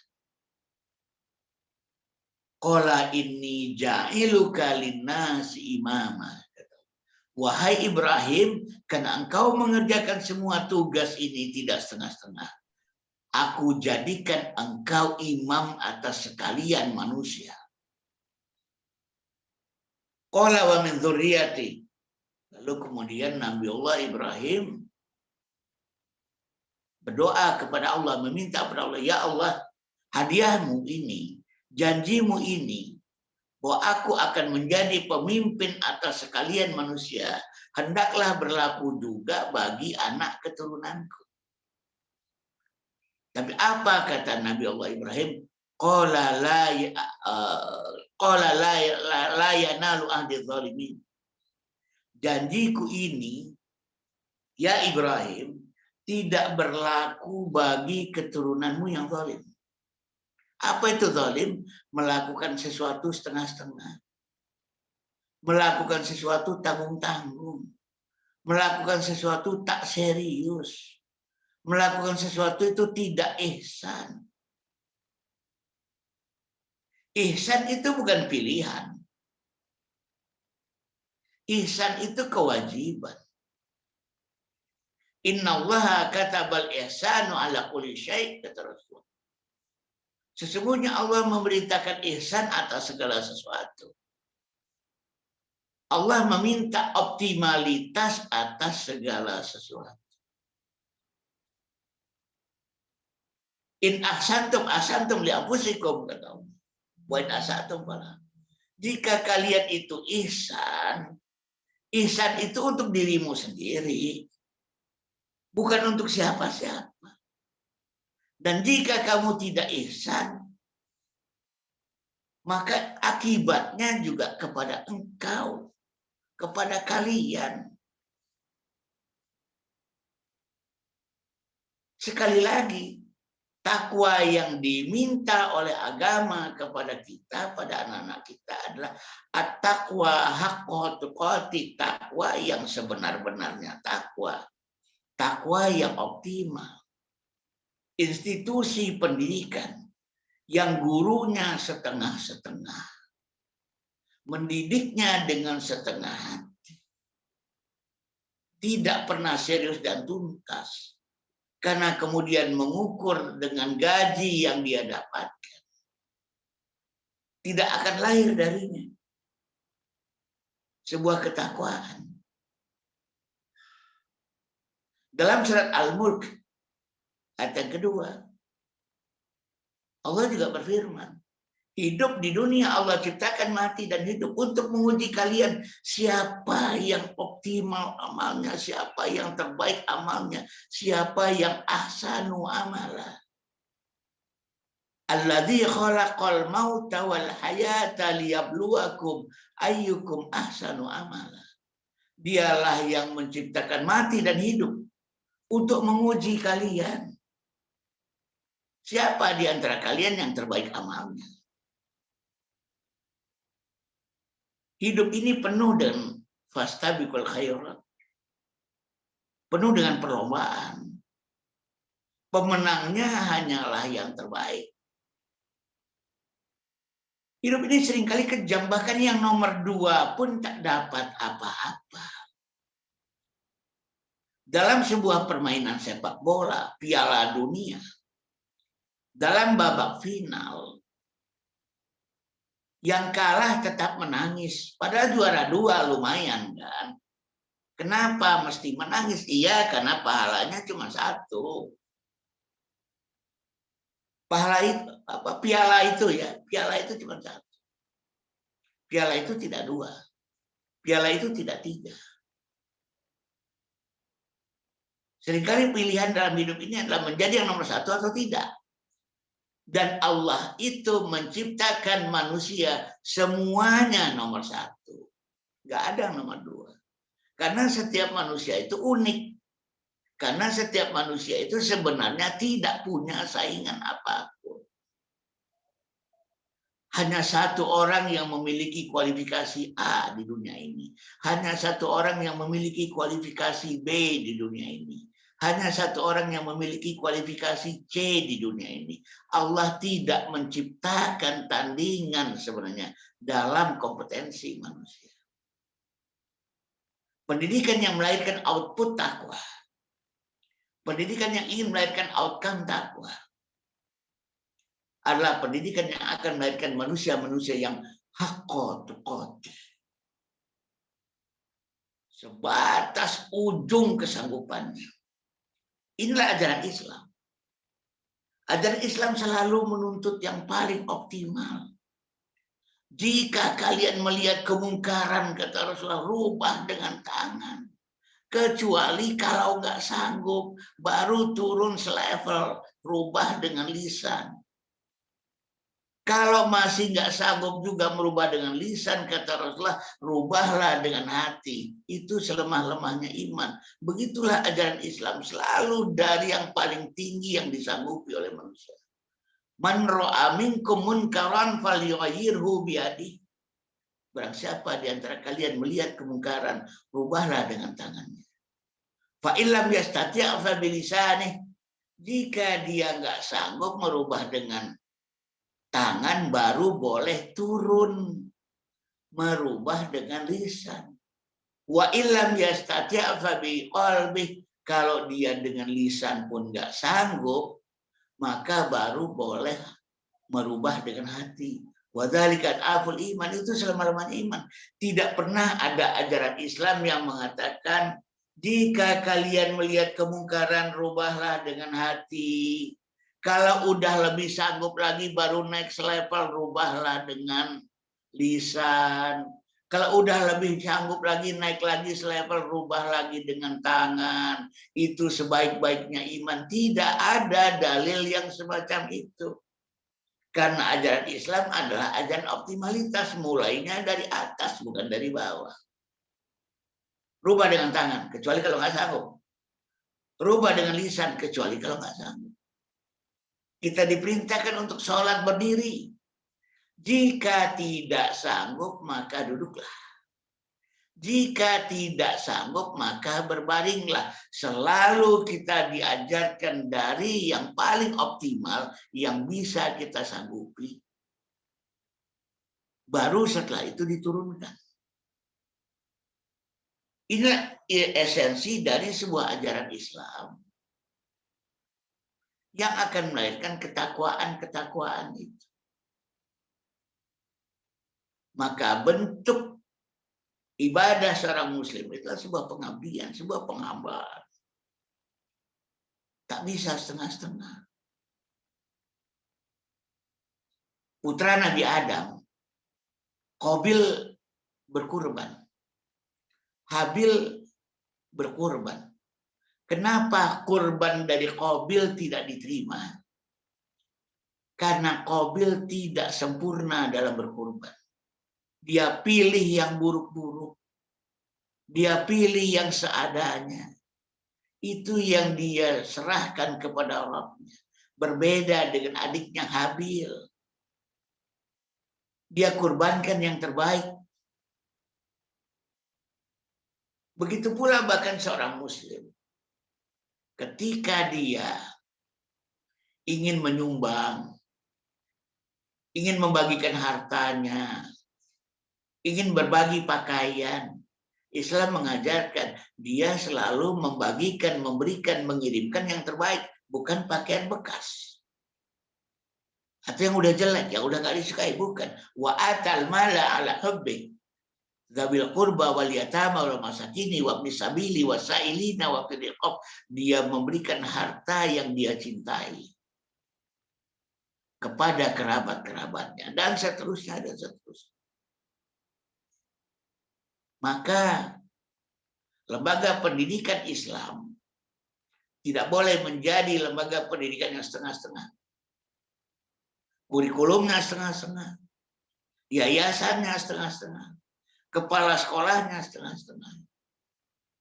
Qala inni ja'iluka linnasi imama. Wahai Ibrahim, karena engkau mengerjakan semua tugas ini tidak setengah-setengah, aku jadikan engkau imam atas sekalian manusia. Qala wa min dzurriyyati. Lalu kemudian Nabiullah Ibrahim berdoa kepada Allah, meminta kepada Allah, ya Allah, hadiahmu ini, janjimu ini, bahwa aku akan menjadi pemimpin atas sekalian manusia, hendaklah berlaku juga bagi anak keturunanku. Tapi apa kata Nabi Allah Ibrahim? Qala la yanalu ahdi dzalimin. Janjiku ini, ya Ibrahim, tidak berlaku bagi keturunanmu yang zalim. Apa itu zalim? Melakukan sesuatu setengah-setengah. Melakukan sesuatu tanggung-tanggung. Melakukan sesuatu tak serius. Melakukan sesuatu itu tidak ihsan. Ihsan itu bukan pilihan. Ihsan itu kewajiban. Innallaha katabal ihsanu ala kulli syai', kata Rasul. Sesungguhnya Allah memerintahkan ihsan atas segala sesuatu. Allah meminta optimalitas atas segala sesuatu. In ahsantum li anfusikum, kata Allah. Wa in ahsantum falaha. Jika kalian itu ihsan itu untuk dirimu sendiri, bukan untuk siapa-siapa. Dan jika kamu tidak ihsan, maka akibatnya juga kepada engkau, kepada kalian. Sekali lagi, takwa yang diminta oleh agama kepada kita, pada anak-anak kita adalah at-taqwa haqqa tuqati, takwa yang sebenar-benarnya takwa. Takwa yang optimal. Institusi pendidikan yang gurunya setengah-setengah, mendidiknya dengan setengah hati, tidak pernah serius dan tuntas, karena kemudian mengukur dengan gaji yang dia dapatkan, tidak akan lahir darinya sebuah ketakwaan. Dalam surat Al-Mulk ayat yang kedua, Allah juga berfirman, hidup di dunia Allah ciptakan mati dan hidup untuk menguji kalian siapa yang optimal amalnya, siapa yang terbaik amalnya, siapa yang ahsanu amala. Alladzi khalaqal mauta wal hayata liyabluwakum ayyukum ahsanu amala. Dialah yang menciptakan mati dan hidup untuk menguji kalian. Siapa di antara kalian yang terbaik amalnya? Hidup ini penuh dengan fastabiqul khairat. Penuh dengan perlombaan. Pemenangnya hanyalah yang terbaik. Hidup ini seringkali kejam, bahkan yang nomor 2 pun tak dapat apa-apa. Dalam sebuah permainan sepak bola, Piala Dunia, dalam babak final, yang kalah tetap menangis. Padahal juara 2 lumayan kan. Kenapa mesti menangis? Iya, karena pahalanya cuma 1. Pahala itu, piala itu ya, piala itu cuma 1. Piala itu tidak 2. Piala itu tidak 3. Seringkali pilihan dalam hidup ini adalah menjadi yang nomor 1 atau tidak. Dan Allah itu menciptakan manusia semuanya nomor 1. Nggak ada yang nomor 2. Karena setiap manusia itu unik. Karena setiap manusia itu sebenarnya tidak punya saingan apapun. Hanya 1 orang yang memiliki kualifikasi A di dunia ini. Hanya 1 orang yang memiliki kualifikasi B di dunia ini. Hanya 1 orang yang memiliki kualifikasi C di dunia ini. Allah tidak menciptakan tandingan sebenarnya dalam kompetensi manusia. Pendidikan yang melahirkan output takwa. Pendidikan yang ingin melahirkan outcome takwa adalah pendidikan yang akan melahirkan manusia-manusia yang haqqa tuqati. Sebatas ujung kesanggupannya. Inilah ajaran Islam. Ajaran Islam selalu menuntut yang paling optimal. Jika kalian melihat kemungkaran, kata Rasulullah, rubah dengan tangan. Kecuali kalau nggak sanggup, baru turun selevel, rubah dengan lisan. Kalau masih nggak sanggup juga merubah dengan lisan, kata Rasulullah, rubahlah dengan hati. Itu selemah-lemahnya iman. Begitulah ajaran Islam, selalu dari yang paling tinggi yang disanggupi oleh manusia. Man ra'a minkum munkaran falyughayyirhu biyadihi. Barang siapa di antara kalian melihat kemungkaran, rubahlah dengan tangannya. Fa illam yastati' fa bilisanihi. Jika dia nggak sanggup merubah dengan tangan, baru boleh turun merubah dengan lisan. Wa illam yastati' fa biqalbihi. Kalau dia dengan lisan pun nggak sanggup, maka baru boleh merubah dengan hati. Wadzalika aful iman, itu selama-lamanya iman. Tidak pernah ada ajaran Islam yang mengatakan jika kalian melihat kemungkaran rubahlah dengan hati. Kalau udah lebih sanggup lagi baru naik selevel rubahlah dengan lisan. Kalau udah lebih sanggup lagi naik lagi selevel rubah lagi dengan tangan. Itu sebaik-baiknya iman. Tidak ada dalil yang semacam itu. Karena ajaran Islam adalah ajaran optimalitas, mulainya dari atas, bukan dari bawah. Rubah dengan tangan, kecuali kalau nggak sanggup. Rubah dengan lisan, kecuali kalau nggak sanggup. Kita diperintahkan untuk sholat berdiri. Jika tidak sanggup, maka duduklah. Jika tidak sanggup, maka berbaringlah. Selalu kita diajarkan dari yang paling optimal, yang bisa kita sanggupi. Baru setelah itu diturunkan. Ini esensi dari sebuah ajaran Islam yang akan melahirkan ketakwaan itu. Maka bentuk ibadah seorang muslim itu adalah sebuah pengabdian, sebuah penghambaan. Tak bisa setengah-setengah. Putra Nabi Adam, Qabil berkurban, Habil berkurban. Kenapa kurban dari Qabil tidak diterima? Karena Qabil tidak sempurna dalam berkurban. Dia pilih yang buruk-buruk. Dia pilih yang seadanya. Itu yang dia serahkan kepada Rabbnya. Berbeda dengan adiknya Habil. Dia kurbankan yang terbaik. Begitu pula bahkan seorang muslim. Ketika dia ingin menyumbang, ingin membagikan hartanya, ingin berbagi pakaian, Islam mengajarkan dia selalu membagikan, memberikan, mengirimkan yang terbaik, bukan pakaian bekas. Atau yang udah jelek, yang udah gak disukai, bukan. Wa atal mala ala hubbi dzabil qurba wal yatama wal masakini wa ibnis sabili wasailina wa fil riqab. Dia memberikan harta yang dia cintai kepada kerabat-kerabatnya dan seterusnya dan seterusnya. Maka lembaga pendidikan Islam tidak boleh menjadi lembaga pendidikan yang setengah-setengah. Kurikulumnya setengah-setengah, yayasannya setengah-setengah, kepala sekolahnya setengah-setengah,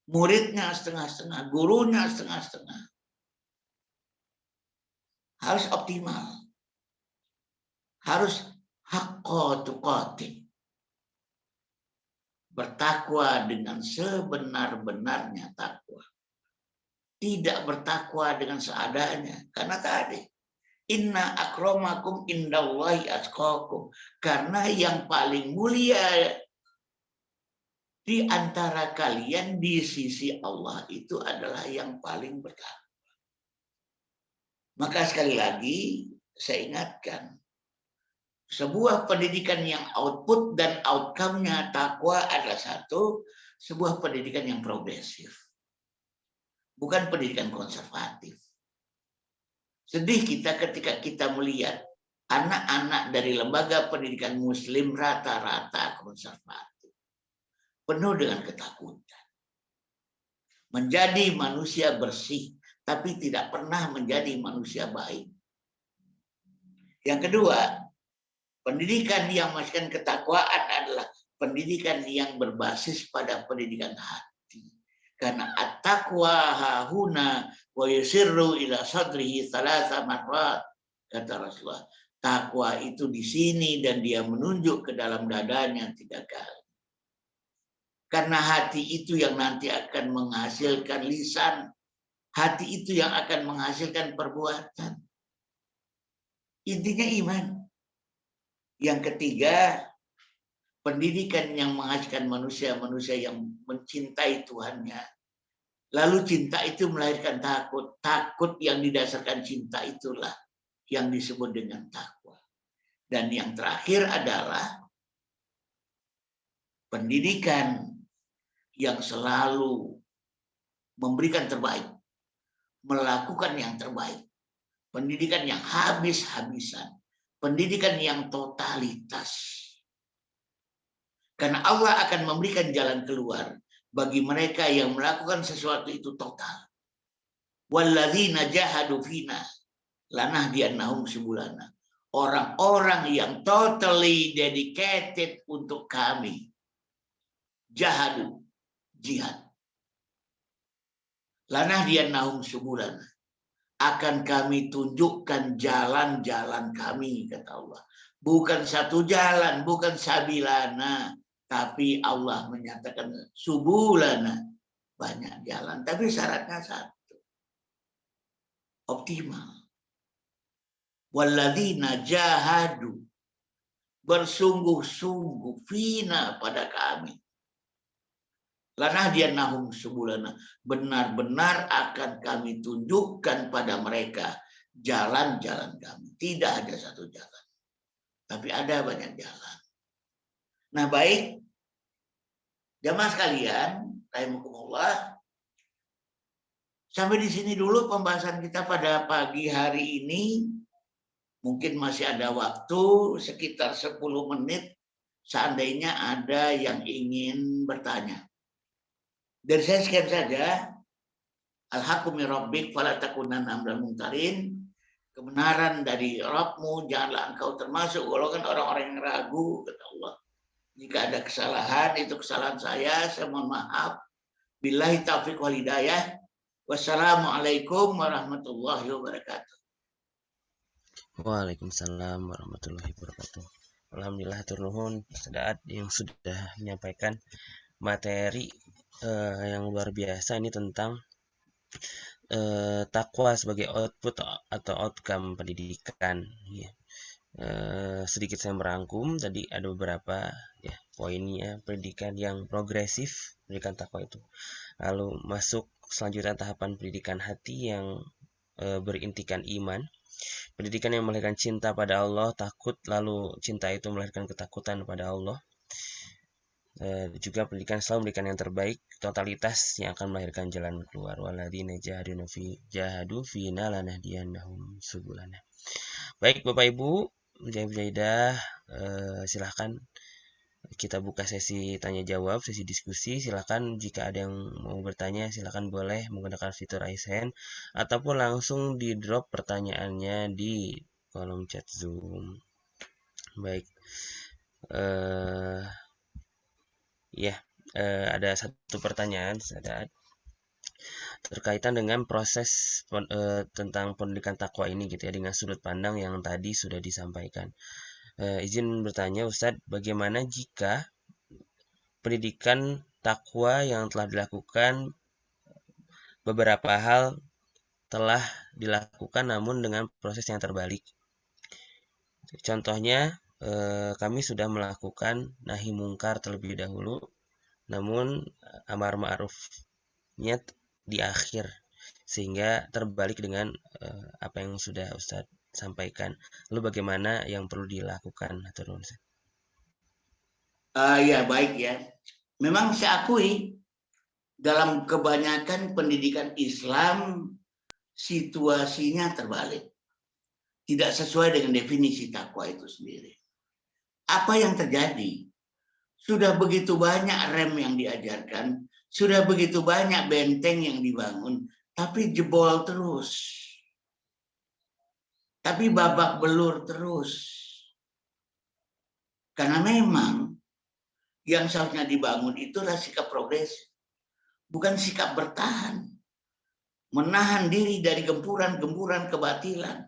muridnya setengah-setengah, gurunya setengah-setengah. Harus optimal. Harus haqqa tuqatih. Bertakwa dengan sebenar-benarnya takwa. Tidak bertakwa dengan seadanya. Karena tadi, inna akramakum indallahi atqakum. Karena yang paling mulia di antara kalian di sisi Allah itu adalah yang paling bertakwa. Maka sekali lagi saya ingatkan, sebuah pendidikan yang output dan outcome-nya takwa adalah satu, sebuah pendidikan yang progresif. Bukan pendidikan konservatif. Sedih kita ketika kita melihat anak-anak dari lembaga pendidikan muslim rata-rata konservatif. Penuh dengan ketakutan. Menjadi manusia bersih, tapi tidak pernah menjadi manusia baik. Yang kedua, pendidikan yang menghasilkan ketakwaan adalah pendidikan yang berbasis pada pendidikan hati. Karena at-taqwa hahuna wa yusirru ila sadrihi thalatha marrat, kata Rasulullah. Takwa itu di sini dan dia menunjuk ke dalam dadanya 3 kali. Karena hati itu yang nanti akan menghasilkan lisan. Hati itu yang akan menghasilkan perbuatan. Intinya iman. Yang ketiga, pendidikan yang menghasilkan manusia-manusia yang mencintai Tuhannya. Lalu cinta itu melahirkan takut. Takut yang didasarkan cinta itulah yang disebut dengan takwa. Dan yang terakhir adalah pendidikan yang selalu memberikan terbaik, melakukan yang terbaik, pendidikan yang habis-habisan, pendidikan yang totalitas. Karena Allah akan memberikan jalan keluar bagi mereka yang melakukan sesuatu itu total. Walladzina jahadu fina lanahdiyannahum subulana. Orang-orang yang totally dedicated untuk kami. Jahadu, jihad. Lanahdiyannahum subulana. Akan kami tunjukkan jalan-jalan kami, kata Allah. Bukan satu jalan, bukan sabilana, tapi Allah menyatakan subulana, banyak jalan, tapi syaratnya satu, optimal. Walladzina jahadu, bersungguh-sungguh fina pada kami. Lanahdiyannahum subulana, benar-benar akan kami tunjukkan pada mereka jalan-jalan kami. Tidak ada satu jalan, tapi ada banyak jalan. Nah, baik, jamaah sekalian, rahimakumullah. Sampai di sini dulu pembahasan kita pada pagi hari ini. Mungkin masih ada waktu sekitar 10 menit seandainya ada yang ingin bertanya. Dari saya sekian saja. Al-haqqu min rabbik fala takunanna minal mumtarin. Kebenaran dari Rabbmu, janganlah engkau termasuk golongan orang-orang yang ragu, kata Allah. Jika ada kesalahan, itu kesalahan saya mohon maaf. Billahi taufiq wal hidayah. Wassalamualaikum warahmatullahi wabarakatuh. Waalaikumsalam warahmatullahi wabarakatuh. Alhamdulillah turnuhun Ustaz yang sudah menyampaikan materi yang luar biasa ini tentang takwa sebagai output atau outcome pendidikan. Ya. Sedikit saya merangkum tadi ada beberapa ya poinnya, pendidikan yang progresif, pendidikan takwa itu. Lalu masuk selanjutnya tahapan pendidikan hati yang berintikan iman. Pendidikan yang melahirkan cinta pada Allah, takut, lalu cinta itu melahirkan ketakutan pada Allah. Juga pendidikan selalu memberikan yang terbaik, totalitas yang akan melahirkan jalan keluar. Walladzina jahadu fina lanahdiyannahum subulana. Baik Bapak Ibu, Mujahid-Mujahidah, silahkan kita buka sesi tanya jawab, sesi diskusi. Silahkan jika ada yang mau bertanya, silahkan boleh menggunakan fitur raise hand ataupun langsung di drop pertanyaannya di kolom chat Zoom. Baik, ada satu pertanyaan terkaitan dengan proses tentang pendidikan takwa ini gitu ya, dengan sudut pandang yang tadi sudah disampaikan. Izin bertanya Ustadz, bagaimana jika pendidikan takwa yang telah dilakukan, beberapa hal telah dilakukan namun dengan proses yang terbalik? Contohnya, kami sudah melakukan nahi mungkar terlebih dahulu, namun amar ma'rufnya di akhir, sehingga terbalik dengan apa yang sudah Ustadz sampaikan. Lalu bagaimana yang perlu dilakukan? Ya baik ya. Memang saya akui dalam kebanyakan pendidikan Islam situasinya terbalik. Tidak sesuai dengan definisi takwa itu sendiri. Apa yang terjadi? Sudah begitu banyak rem yang diajarkan, sudah begitu banyak benteng yang dibangun, tapi jebol terus. Tapi babak belur terus. Karena memang yang seharusnya dibangun itulah sikap progresif, bukan sikap bertahan. Menahan diri dari gempuran-gempuran kebatilan,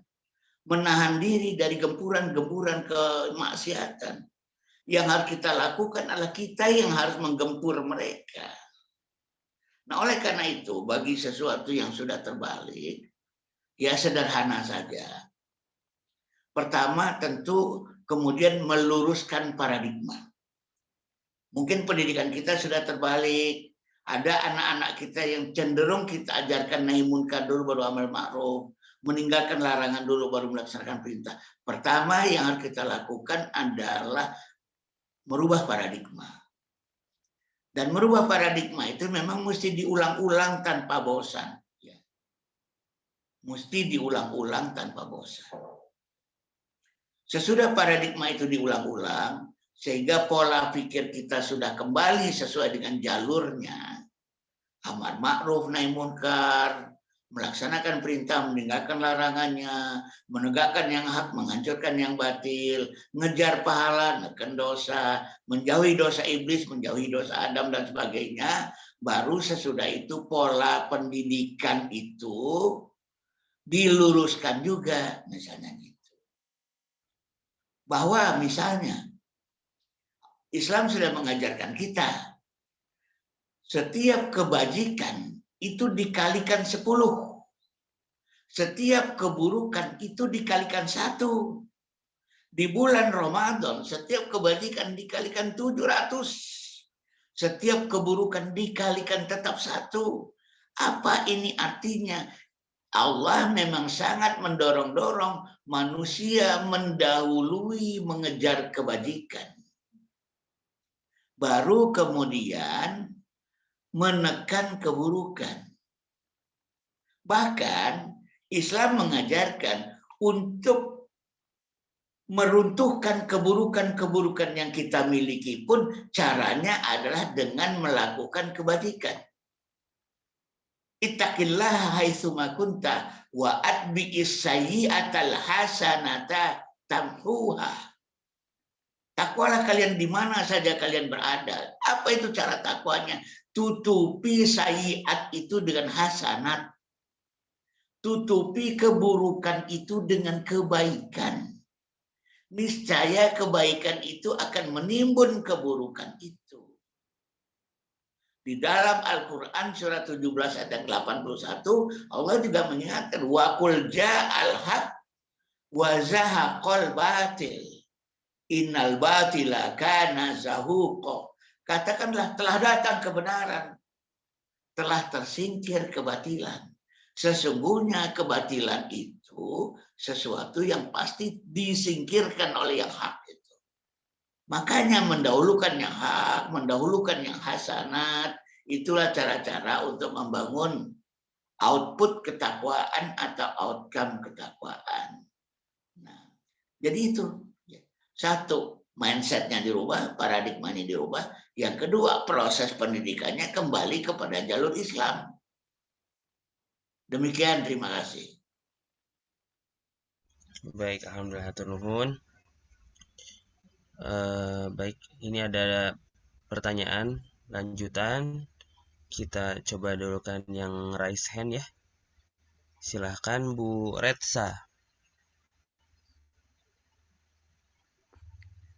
menahan diri dari gempuran-gempuran kemaksiatan. Yang harus kita lakukan adalah kita yang harus menggempur mereka. Nah, oleh karena itu, bagi sesuatu yang sudah terbalik, ya sederhana saja. Pertama, tentu kemudian meluruskan paradigma. Mungkin pendidikan kita sudah terbalik. Ada anak-anak kita yang cenderung kita ajarkan nahi munkar dulu baru amal ma'ruf. meninggalkan larangan dulu baru melaksanakan perintah. Pertama yang harus kita lakukan adalah merubah paradigma. Dan merubah paradigma itu memang mesti diulang-ulang tanpa bosan. Ya. Mesti diulang-ulang tanpa bosan. Sesudah paradigma itu diulang-ulang, sehingga pola pikir kita sudah kembali sesuai dengan jalurnya, amar ma'ruf nahi munkar, melaksanakan perintah, meninggalkan larangannya, menegakkan yang hak, menghancurkan yang batil, ngejar pahala, neken dosa, menjauhi dosa iblis, menjauhi dosa Adam dan sebagainya. Baru sesudah itu pola pendidikan itu diluruskan juga, misalnya gitu. Bahwa misalnya Islam sudah mengajarkan kita setiap kebajikan itu dikalikan 10. Setiap keburukan itu dikalikan 1. Di bulan Ramadan, setiap kebajikan dikalikan 700. Setiap keburukan dikalikan tetap 1. Apa ini artinya? Allah memang sangat mendorong-dorong manusia mendahului mengejar kebajikan. Baru kemudian menekan keburukan. Bahkan Islam mengajarkan untuk meruntuhkan keburukan-keburukan yang kita miliki pun caranya adalah dengan melakukan kebajikan. Ittaqillaha haitsuma kunta wa atbi'is sayyi'atal hasanata tamhuha. Takwalah kalian di mana saja kalian berada. Apa itu cara takwanya? Tutupi sayyi'at itu dengan hasanat. Tutupi keburukan itu dengan kebaikan. Niscaya kebaikan itu akan menimbun keburukan itu. Di dalam Al-Quran surat 17 ayat 81, Allah juga mengingatkan, wa qul ja'al haq wa zahaqal batil. Innal batila kana zahuqa. Katakanlah telah datang kebenaran, telah tersingkir kebatilan. Sesungguhnya kebatilan itu sesuatu yang pasti disingkirkan oleh yang hak itu. Makanya mendahulukan yang hak, mendahulukan yang hasanat, itulah cara-cara untuk membangun output ketakwaan atau outcome ketakwaan. Nah, jadi itu. Satu, mindsetnya dirubah, paradigmanya dirubah. Yang kedua, proses pendidikannya kembali kepada jalur Islam. Demikian, terima kasih. Baik, alhamdulillah hatur nuhun. Baik, ini ada pertanyaan lanjutan. Kita coba dulu kan yang raise hand ya. Silahkan Bu Retsa.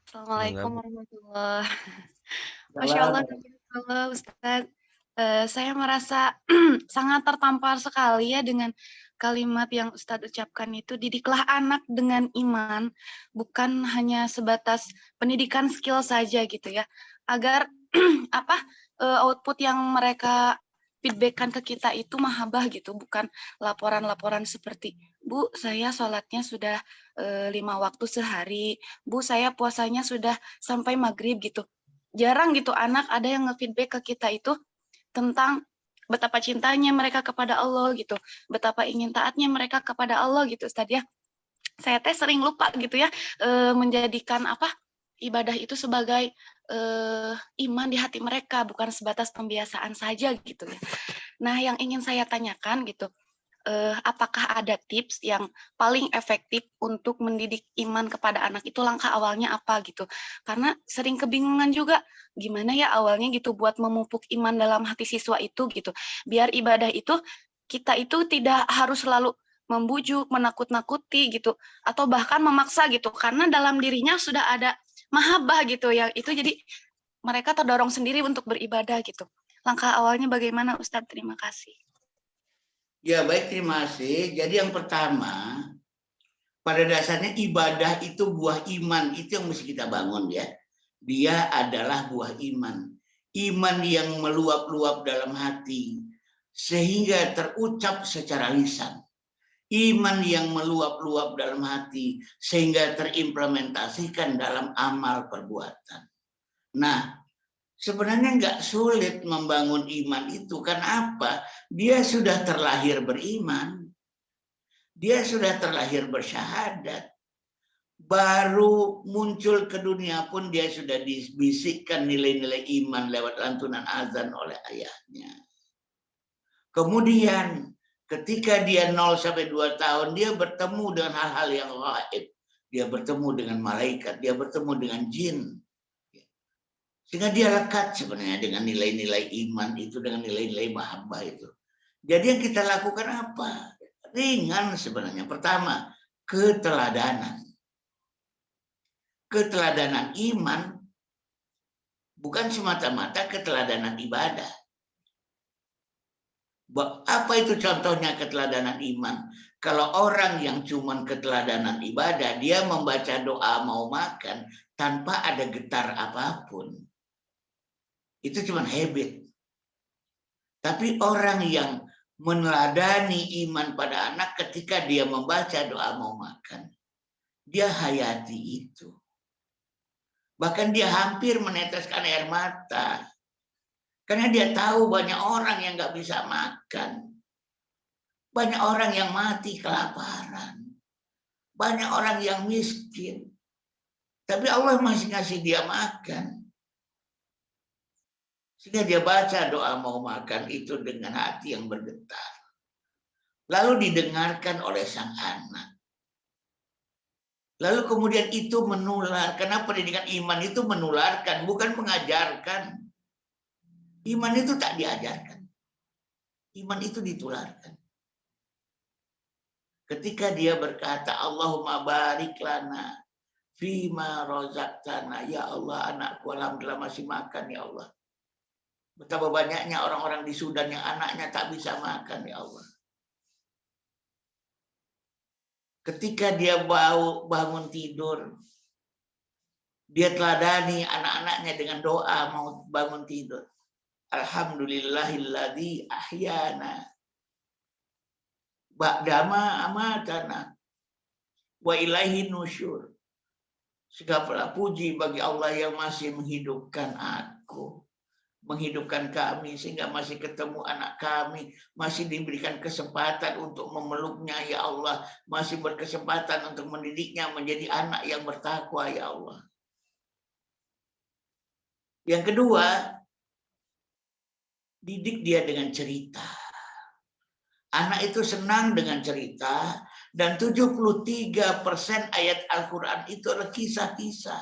Assalamualaikum warahmatullahi wabarakatuh. Masya Allah, Ustadz. Saya merasa sangat tertampar sekali ya dengan kalimat yang Ustadz ucapkan itu, didiklah anak dengan iman, bukan hanya sebatas pendidikan skill saja gitu ya, agar output yang mereka feedbackkan ke kita itu mahabbah gitu, bukan laporan-laporan seperti, Bu, saya sholatnya sudah 5 waktu sehari, Bu, saya puasanya sudah sampai maghrib gitu. Jarang gitu anak ada yang nge-feedback ke kita itu tentang betapa cintanya mereka kepada Allah gitu, betapa ingin taatnya mereka kepada Allah gitu, Ustadz ya. Saya sering lupa gitu ya, menjadikan ibadah itu sebagai iman di hati mereka, bukan sebatas pembiasaan saja gitu ya. Nah, yang ingin saya tanyakan gitu, apakah ada tips yang paling efektif untuk mendidik iman kepada anak itu, langkah awalnya apa gitu? Karena sering kebingungan juga gimana ya awalnya gitu buat memupuk iman dalam hati siswa itu gitu. Biar ibadah itu kita itu tidak harus selalu membujuk, menakut-nakuti gitu, atau bahkan memaksa gitu, karena dalam dirinya sudah ada mahabbah gitu ya, itu jadi mereka terdorong sendiri untuk beribadah gitu. Langkah awalnya bagaimana Ustadz? Terima kasih. Ya baik, terima kasih. Jadi yang pertama, pada dasarnya ibadah itu buah iman, itu yang mesti kita bangun ya. Dia adalah buah iman. Iman yang meluap-luap dalam hati, sehingga terucap secara lisan. Iman yang meluap-luap dalam hati sehingga terimplementasikan dalam amal perbuatan. Nah, sebenarnya nggak sulit membangun iman itu. Karena apa? Dia sudah terlahir beriman. Dia sudah terlahir bersyahadat. Baru muncul ke dunia pun dia sudah dibisikkan nilai-nilai iman lewat lantunan azan oleh ayahnya. Kemudian ketika dia 0 sampai 2 tahun, dia bertemu dengan hal-hal yang gaib. Dia bertemu dengan malaikat, dia bertemu dengan jin. Sehingga dia lekat sebenarnya dengan nilai-nilai iman itu, dengan nilai-nilai mahabbah itu. Jadi yang kita lakukan apa? Ringan sebenarnya. Pertama, keteladanan. Keteladanan iman bukan semata-mata keteladanan ibadah. Apa itu contohnya keteladanan iman? Kalau orang yang cuma keteladanan ibadah, dia membaca doa mau makan tanpa ada getar apapun. Itu cuma habit. Tapi orang yang meneladani iman pada anak ketika dia membaca doa mau makan, dia hayati itu. Bahkan dia hampir meneteskan air mata. Karena dia tahu banyak orang yang nggak bisa makan. Banyak orang yang mati kelaparan. Banyak orang yang miskin. Tapi Allah masih ngasih dia makan. Sehingga dia baca doa mau makan itu dengan hati yang bergetar. Lalu didengarkan oleh sang anak. Lalu kemudian itu menular. Karena pendidikan iman itu menularkan, bukan mengajarkan. Iman itu tak diajarkan. Iman itu ditularkan. Ketika dia berkata, Allahumma barik lana fima rozaqtana. Ya Allah, anakku alhamdulillah masih makan, ya Allah. Betapa banyaknya orang-orang di Sudan yang anaknya tak bisa makan, ya Allah. Ketika dia bangun tidur, dia teladani anak-anaknya dengan doa mau bangun tidur. Alhamdulillahilladzi ahyana ba'dama amatana wa ilaihi nusyur. Segala puji bagi Allah yang masih menghidupkan aku, menghidupkan kami sehingga masih ketemu anak kami, masih diberikan kesempatan untuk memeluknya, ya Allah, masih berkesempatan untuk mendidiknya menjadi anak yang bertakwa, ya Allah. Yang kedua, didik dia dengan cerita. Anak itu senang dengan cerita, dan 73% ayat Al-Quran itu adalah kisah-kisah.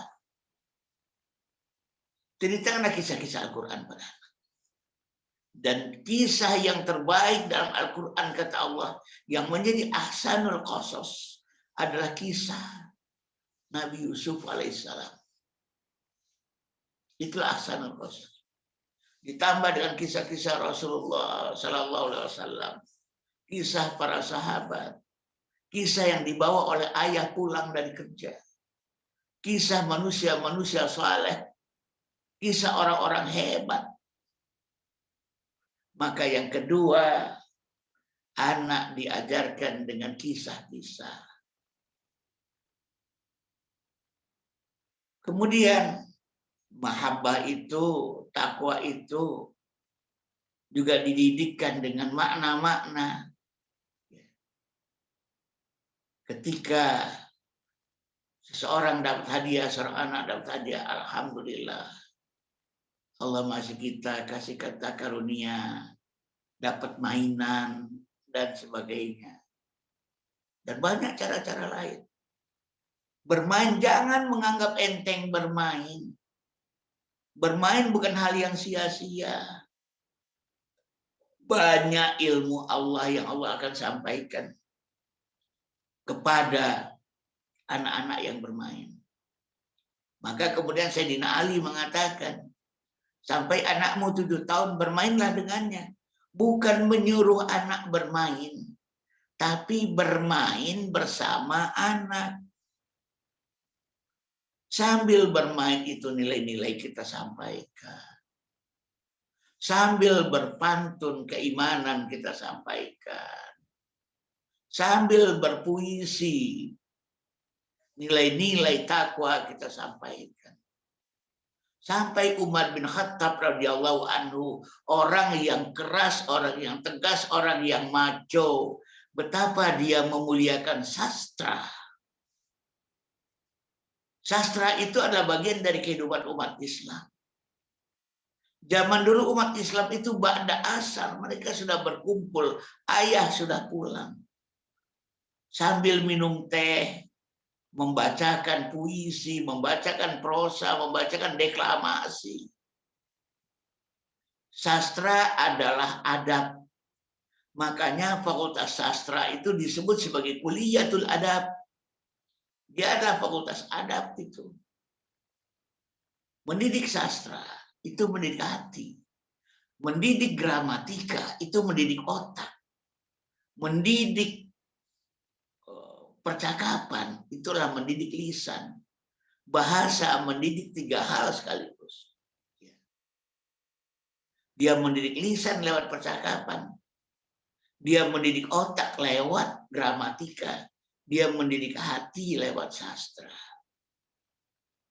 Ceritakanlah kisah-kisah Al-Quran pada anak. Dan kisah yang terbaik dalam Al-Quran, kata Allah, yang menjadi ahsanul qasas adalah kisah Nabi Yusuf alaihissalam. Itulah ahsanul qasas. Ditambah dengan kisah-kisah Rasulullah sallallahu alaihi wasallam, kisah para sahabat, kisah yang dibawa oleh ayah pulang dari kerja, kisah manusia-manusia saleh, kisah orang-orang hebat. Maka yang kedua, anak diajarkan dengan kisah-kisah. Kemudian mahabbah itu, takwa itu juga dididikkan dengan makna-makna. Ketika seseorang dapat hadiah, seorang anak dapat hadiah, alhamdulillah. Allah masih kita kasih kata karunia, dapat mainan, dan sebagainya. Dan banyak cara-cara lain. Bermain, jangan menganggap enteng bermain. Bermain bukan hal yang sia-sia. Banyak ilmu Allah yang Allah akan sampaikan kepada anak-anak yang bermain. Maka kemudian Sayyidina Ali mengatakan, sampai anakmu 7 tahun bermainlah dengannya. Bukan menyuruh anak bermain, tapi bermain bersama anak. Sambil bermain itu nilai-nilai kita sampaikan. Sambil berpantun keimanan kita sampaikan. sambil berpuisi, nilai-nilai takwa kita sampaikan. Sampai Umar bin Khattab radhiyallahu anhu, orang yang keras, orang yang tegas, orang yang maco, betapa dia memuliakan sastra. Sastra itu adalah bagian dari kehidupan umat Islam. Zaman dulu umat Islam itu ba'da asar, mereka sudah berkumpul, ayah sudah pulang. Sambil minum teh, membacakan puisi, membacakan prosa, membacakan deklamasi. Sastra adalah adab. Makanya Fakultas Sastra itu disebut sebagai Kuliyatul Adab. Dia adalah fakultas adab itu. Mendidik sastra itu mendidik hati. Mendidik gramatika itu mendidik otak. Mendidik percakapan itulah mendidik lisan. Bahasa mendidik 3 hal sekaligus. Dia mendidik lisan lewat percakapan. Dia mendidik otak lewat gramatika. Dia mendidik hati lewat sastra.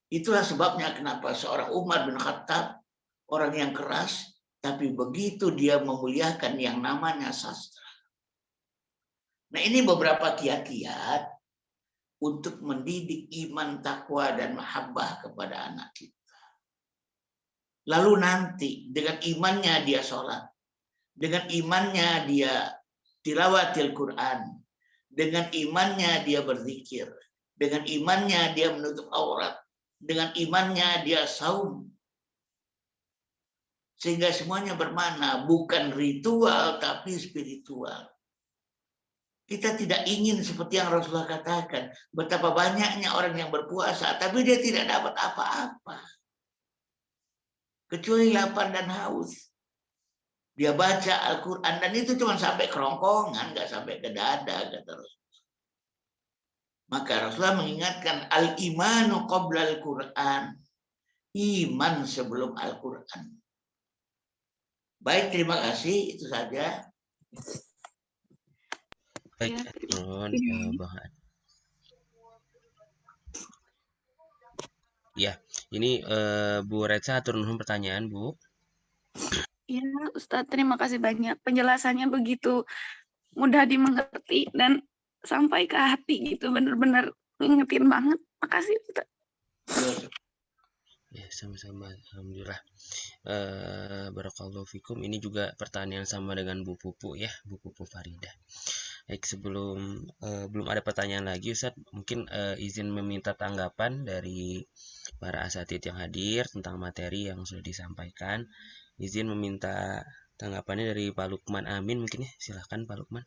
Itulah sebabnya kenapa seorang Umar bin Khattab, orang yang keras, tapi begitu dia memuliakan yang namanya sastra. Nah, ini beberapa kiat-kiat untuk mendidik iman, takwa, dan mahabbah kepada anak kita. Lalu nanti dengan imannya dia sholat, dengan imannya dia tilawatil Quran, dengan imannya dia berzikir, dengan imannya dia menutup aurat, dengan imannya dia saum. Sehingga semuanya bermakna, bukan ritual tapi spiritual. Kita tidak ingin seperti yang Rasulullah katakan, betapa banyaknya orang yang berpuasa, tapi dia tidak dapat apa-apa. Kecuali lapar dan haus. Dia baca Al-Quran, dan itu cuma sampai kerongkongan, nggak sampai ke dada, kata Rasulullah. Maka Rasulullah mengingatkan, al-imanu qabla al-Quran. Iman sebelum Al-Quran. Baik, terima kasih. Itu saja. Baik, mohon Bang. Ya, ini Bu Retsa atur nuhun pertanyaan, Bu. Iya, Ustadz, terima kasih banyak. Penjelasannya begitu mudah dimengerti dan sampai ke hati gitu, benar-benar ngingetin banget. Makasih, Ustadz. Ya, sama-sama. Alhamdulillah. Barakallahu fikum. Ini juga pertanyaan sama dengan Bu Pupu ya, Bu Pupu Faridah. Baik, sebelum belum ada pertanyaan lagi, Ustadz, mungkin izin meminta tanggapan dari para asatidz yang hadir tentang materi yang sudah disampaikan. Izin meminta tanggapannya dari Pak Lukman Amin mungkin ya. Silahkan Pak Lukman.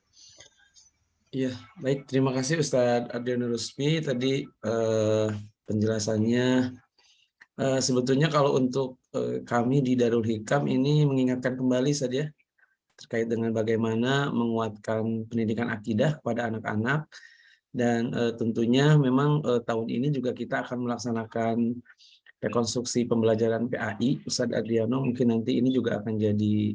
Iya, baik. Terima kasih Ustadz Adriano Rusmi. Tadi penjelasannya sebetulnya kalau untuk kami di Darul Hikam ini mengingatkan kembali saja terkait dengan bagaimana menguatkan pendidikan akidah kepada anak-anak, dan tentunya memang tahun ini juga kita akan melaksanakan rekonstruksi pembelajaran PAI. Ustadz Adriano mungkin nanti ini juga akan jadi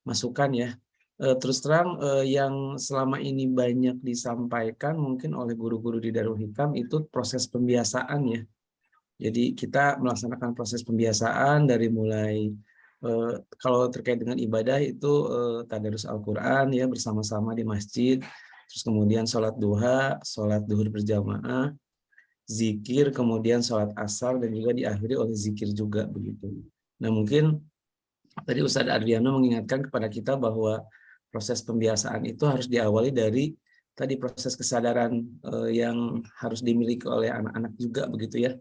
masukan ya. Terus terang yang selama ini banyak disampaikan mungkin oleh guru-guru di Darul Hikam itu proses pembiasaan ya. Jadi kita melaksanakan proses pembiasaan dari mulai kalau terkait dengan ibadah itu tadarus Al-Quran ya bersama-sama di masjid, terus kemudian sholat duha, sholat duhur berjamaah, zikir, kemudian sholat asar, dan juga diakhiri oleh zikir juga begitu. Nah mungkin tadi Ustadz Adriano mengingatkan kepada kita bahwa proses pembiasaan itu harus diawali dari tadi proses kesadaran yang harus dimiliki oleh anak-anak juga begitu ya.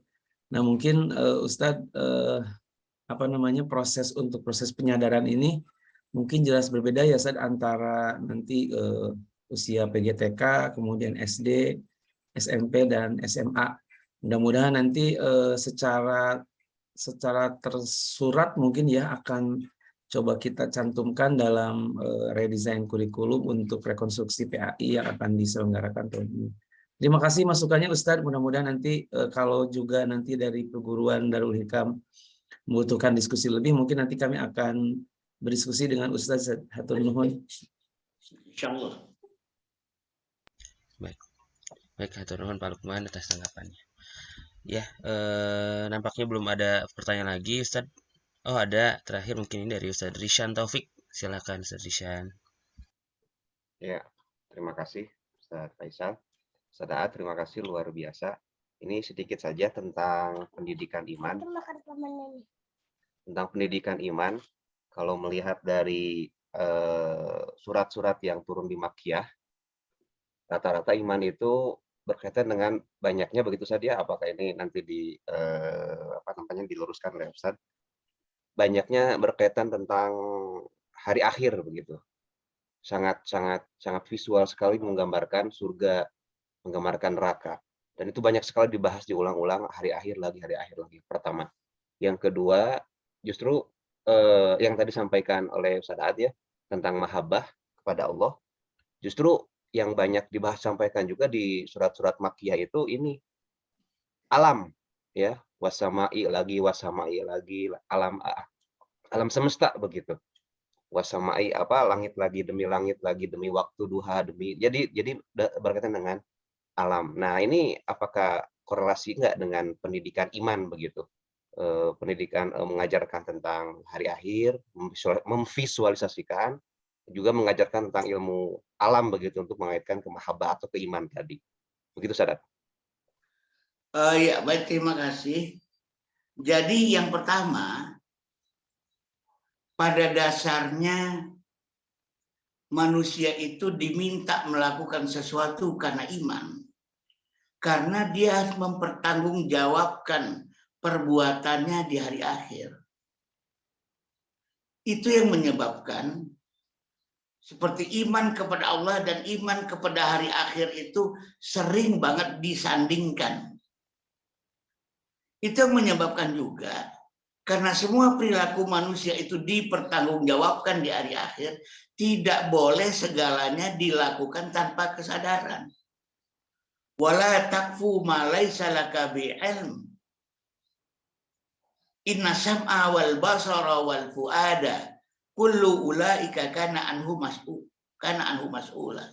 Nah mungkin Ustadz proses penyadaran ini mungkin jelas berbeda ya Ustadz antara nanti usia PGTK, kemudian SD, SMP, dan SMA. Mudah-mudahan nanti secara tersurat mungkin ya akan coba kita cantumkan dalam redesign kurikulum untuk rekonstruksi PAI yang akan diselenggarakan tahun ini. Terima kasih masukannya Ustadz. Mudah-mudahan nanti kalau juga nanti dari perguruan Darul Hikam membutuhkan diskusi lebih, mungkin nanti kami akan berdiskusi dengan Ustadz. Hatur nuhun. Insyaallah. Baik, hatur nuhun Pak Lukman atas tanggapannya. Ya, nampaknya belum ada pertanyaan lagi, Ustadz. Oh, ada. Terakhir mungkin ini dari Ustadz Rishan Taufik. Silakan Ustadz Rishan. Ya, terima kasih Ustadz Faisal. Ustadz Aat, terima kasih luar biasa. Ini sedikit saja tentang pendidikan iman. Tentang pendidikan iman, kalau melihat dari surat-surat yang turun di Makkiyah, rata-rata iman itu berkaitan dengan banyaknya begitu saja. Apakah ini nanti diluruskan oleh Ustadz? Banyaknya berkaitan tentang hari akhir begitu. Sangat visual sekali menggambarkan surga, menggambarkan neraka. Dan itu banyak sekali dibahas diulang-ulang, hari akhir lagi. Pertama. Yang kedua, justru yang tadi disampaikan oleh Ustadz Aat ya, tentang mahabbah kepada Allah. Justru yang banyak dibahas sampaikan juga di surat-surat Makkiyah itu ini alam ya, wasama'i lagi, alam semesta begitu. Wasama'i langit lagi demi waktu duha jadi berkaitan dengan alam. Nah, ini apakah korelasi enggak dengan pendidikan iman begitu? Pendidikan mengajarkan tentang hari akhir, memvisualisasikan, juga mengajarkan tentang ilmu alam begitu untuk mengaitkan ke mahabbah atau keiman tadi. Begitu, Sadat. Ya, baik, terima kasih. Jadi yang pertama, pada dasarnya manusia itu diminta melakukan sesuatu karena iman. Karena dia harus mempertanggungjawabkan perbuatannya di hari akhir. Itu yang menyebabkan seperti iman kepada Allah dan iman kepada hari akhir itu sering banget disandingkan. Itu yang menyebabkan juga karena semua perilaku manusia itu dipertanggungjawabkan di hari akhir, tidak boleh segalanya dilakukan tanpa kesadaran. Wala takfu ma laisa laka bi'ilm. Inna sam'a wal basara wal fuada kullu ulaika kana anhu mas'ula.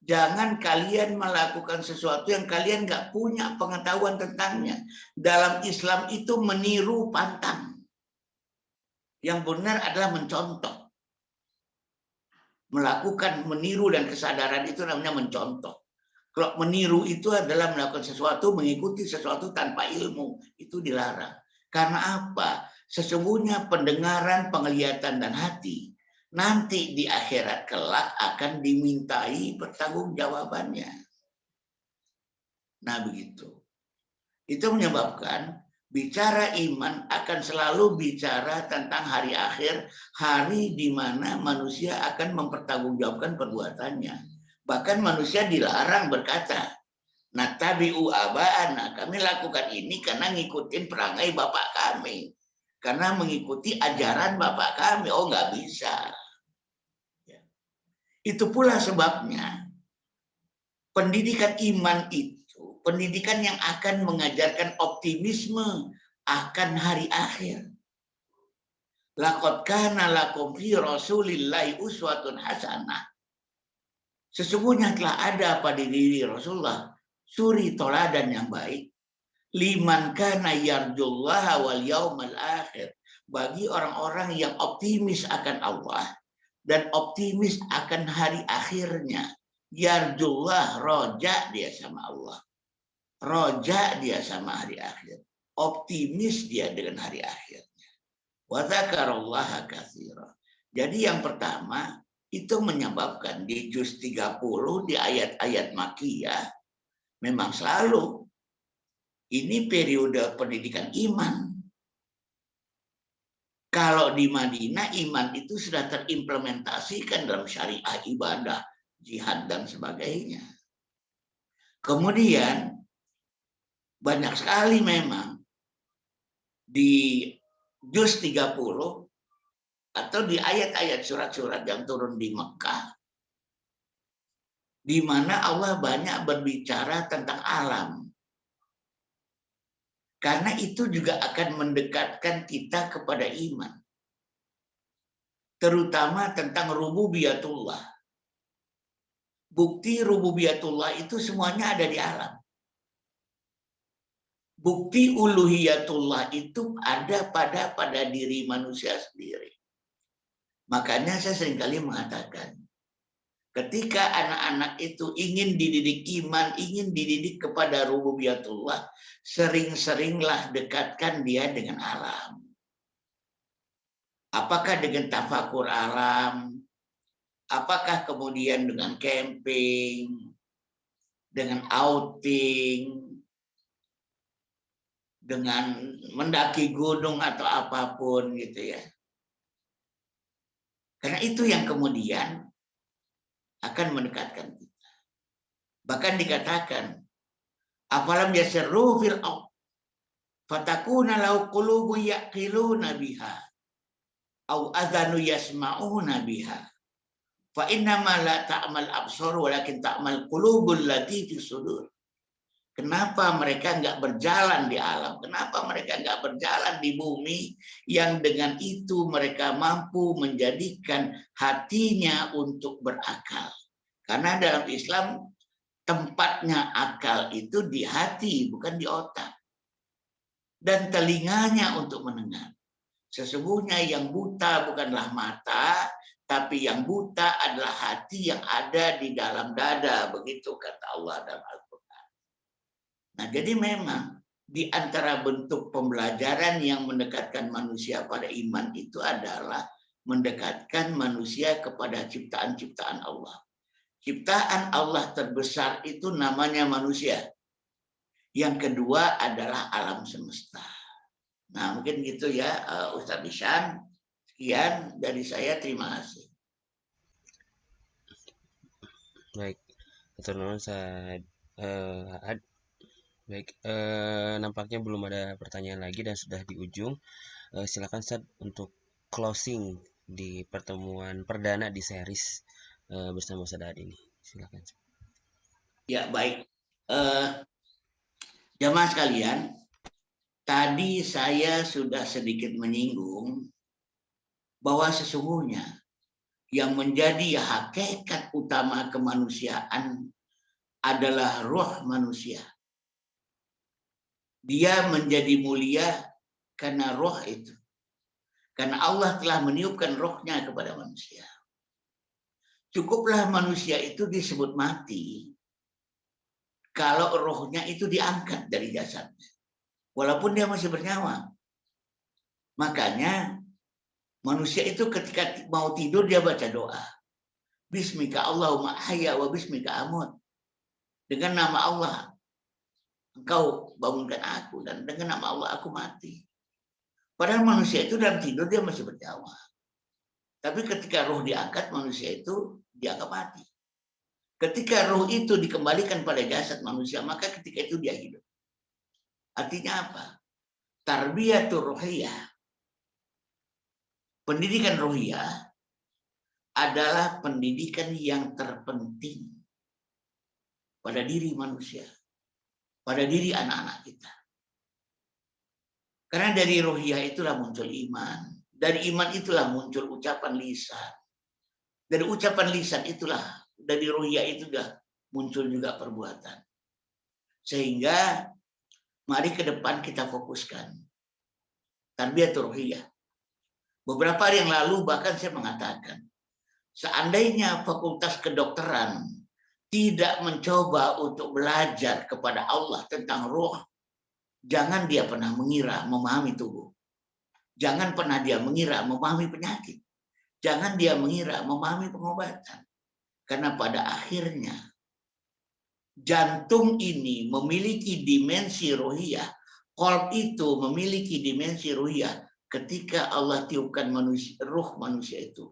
Jangan kalian melakukan sesuatu yang kalian nggak punya pengetahuan tentangnya. Dalam Islam itu meniru pantang. Yang benar adalah mencontoh. Melakukan meniru dan kesadaran itu namanya mencontoh. Kalau meniru itu adalah melakukan sesuatu, mengikuti sesuatu tanpa ilmu. Itu dilarang. Karena apa? Sesungguhnya pendengaran, penglihatan, dan hati nanti di akhirat kelak akan dimintai pertanggungjawabannya. Nah, begitu. Itu menyebabkan bicara iman akan selalu bicara tentang hari akhir, hari di mana manusia akan mempertanggungjawabkan perbuatannya. Bahkan manusia dilarang berkata, "Nattabi'u aba'ana," kami lakukan ini karena ngikutin perangai bapak kami. Karena mengikuti ajaran bapak kami. Oh, nggak bisa. Itu pula sebabnya pendidikan iman itu, pendidikan yang akan mengajarkan optimisme akan hari akhir. Laqad kana lakum fi Rasulillahi uswatun hasanah. Sesungguhnya telah ada pada diri Rasulullah suri toladan yang baik. Liman kana yarjullaha wal yaumal akhir. Bagi orang-orang yang optimis akan Allah dan optimis akan hari akhirnya. Yarjullah, roja dia sama Allah. Roja dia sama hari akhir. Optimis dia dengan hari akhirnya. Wa dzakarallaha katsira. Jadi yang pertama, itu menyebabkan di juz 30 di ayat-ayat Makkiyah memang selalu ini periode pendidikan iman. Kalau di Madinah iman itu sudah terimplementasikan dalam syariah ibadah, jihad dan sebagainya. Kemudian banyak sekali memang di juz 30 atau di ayat-ayat surat-surat yang turun di Mekah, di mana Allah banyak berbicara tentang alam. Karena itu juga akan mendekatkan kita kepada iman. Terutama tentang rububiyatullah. Bukti rububiyatullah itu semuanya ada di alam. Bukti uluhiyatullah itu ada pada diri manusia sendiri. Makanya saya seringkali mengatakan, ketika anak-anak itu ingin dididik iman, ingin dididik kepada rububiyatullah, sering-seringlah dekatkan dia dengan alam. Apakah dengan tafakur alam, apakah kemudian dengan camping, dengan outing, dengan mendaki gunung atau apapun gitu ya. Karena itu yang kemudian akan mendekatkan kita. Bahkan dikatakan, afalam yasirru fil ardh fatakuna lau qulubu yaqiluna biha au adhanu yasma'una biha fa innama la ta'mal absar walakin ta'mal qulubul lati fis sudur. Kenapa mereka nggak berjalan di alam? Kenapa mereka nggak berjalan di bumi yang dengan itu mereka mampu menjadikan hatinya untuk berakal? Karena dalam Islam tempatnya akal itu di hati, bukan di otak. Dan telinganya untuk mendengar. Sesungguhnya yang buta bukanlah mata, tapi yang buta adalah hati yang ada di dalam dada. Begitu kata Allah dalam Al-Quran. Nah, jadi memang di antara bentuk pembelajaran yang mendekatkan manusia pada iman itu adalah mendekatkan manusia kepada ciptaan-ciptaan Allah. Ciptaan Allah terbesar itu namanya manusia. Yang kedua adalah alam semesta. Nah, mungkin gitu ya, Ustadz Bishan. Sekian dari saya, terima kasih. Baik, teman-teman baik, nampaknya belum ada pertanyaan lagi dan sudah di ujung. Silakan Ustadz untuk closing di pertemuan perdana di series bersama Ustadz Ahad ini. Silakan. Ya, baik. Jamaah sekalian, tadi saya sudah sedikit menyinggung bahwa sesungguhnya yang menjadi hakikat utama kemanusiaan adalah roh manusia. Dia menjadi mulia karena roh itu. Karena Allah telah meniupkan rohnya kepada manusia. Cukuplah manusia itu disebut mati kalau rohnya itu diangkat dari jasadnya. Walaupun dia masih bernyawa. Makanya manusia itu ketika mau tidur dia baca doa. Bismika Allahumma ahya wa bismika amut. Dengan nama Allah engkau bangunkan aku dan dengan nama Allah aku mati. Padahal manusia itu dalam tidur dia masih bernyawa. Tapi ketika roh diangkat manusia itu dianggap mati. Ketika roh itu dikembalikan pada jasad manusia maka ketika itu dia hidup. Artinya apa? Tarbiyatul ruhiyah. Pendidikan ruhiyah adalah pendidikan yang terpenting pada diri manusia, pada diri anak-anak kita. Karena dari ruhiyah itulah muncul iman. Dari iman itulah muncul ucapan lisan. Dari ucapan lisan itulah, dari ruhiyah itu sudah muncul juga perbuatan. Sehingga mari ke depan kita fokuskan tarbiyatul ruhiyah. Beberapa hari yang lalu bahkan saya mengatakan, seandainya fakultas kedokteran tidak mencoba untuk belajar kepada Allah tentang roh, jangan dia pernah mengira memahami tubuh. Jangan pernah dia mengira memahami penyakit. Jangan dia mengira memahami pengobatan. Karena pada akhirnya jantung ini memiliki dimensi ruhiyah. Qalb itu memiliki dimensi ruhiyah ketika Allah tiupkan ruh manusia itu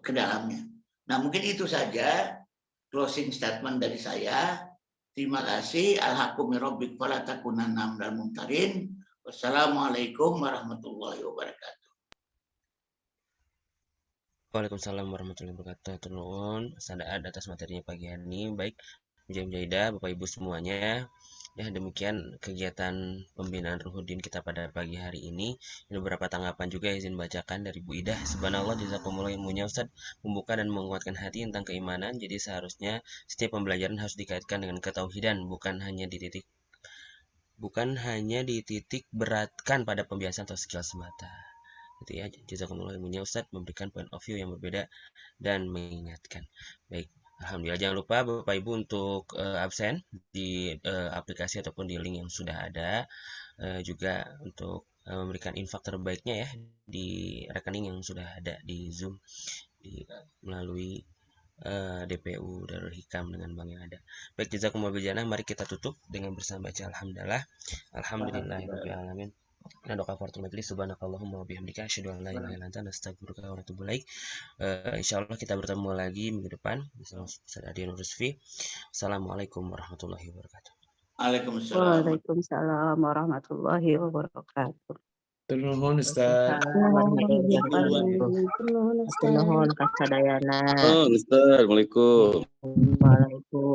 ke dalamnya. Nah, mungkin itu saja closing statement dari saya. Terima kasih. Alhaqqu min rabbik fala takunanna minal mumtarin. Wassalamualaikum warahmatullahi wabarakatuh. Waalaikumsalam warahmatullahi wabarakatuh. Turun Ustadz Ahad atas materinya pagi hari ini. Baik, Mujahidah, Bapak Ibu semuanya. Ya, demikian kegiatan pembinaan Ruhuddin kita pada pagi hari ini. Ini beberapa tanggapan juga izin bacakan dari Bu Idah. Subhanallah, jazakumullah ilmunya Ustaz, membuka dan menguatkan hati tentang keimanan. Jadi seharusnya setiap pembelajaran harus dikaitkan dengan ketauhidan, bukan hanya dititik beratkan pada pembiasaan atau skill semata. Gitu ya, jazakumullah ilmunya Ustaz, memberikan point of view yang berbeda dan mengingatkan. Baik, alhamdulillah. Jangan lupa Bapak Ibu untuk absen di aplikasi ataupun di link yang sudah ada, juga untuk memberikan infak terbaiknya ya di rekening yang sudah ada di Zoom melalui DPU Darul Hikam dengan bank yang ada. Baik, jazakumullah biljanah. Mari kita tutup dengan bersama baca alhamdulillah. Alhamdulillahirabbil alamin. Nah, doa kafaratul majlis, subhanakallahumma wa bihamdika asyhadu an la ilaha illa anta astaghfiruka wa atubu ilaik. Insyaallah kita bertemu lagi minggu depan bersama Ustaz Adi Nur Rusfi. Assalamualaikum warahmatullahi wabarakatuh. Waalaikumsalam. Waalaikumsalam warahmatullahi wabarakatuh. Turnuhun Ustaz. Nuhun kasadayana. Ustaz, Assalamualaikum. Waalaikumsalam.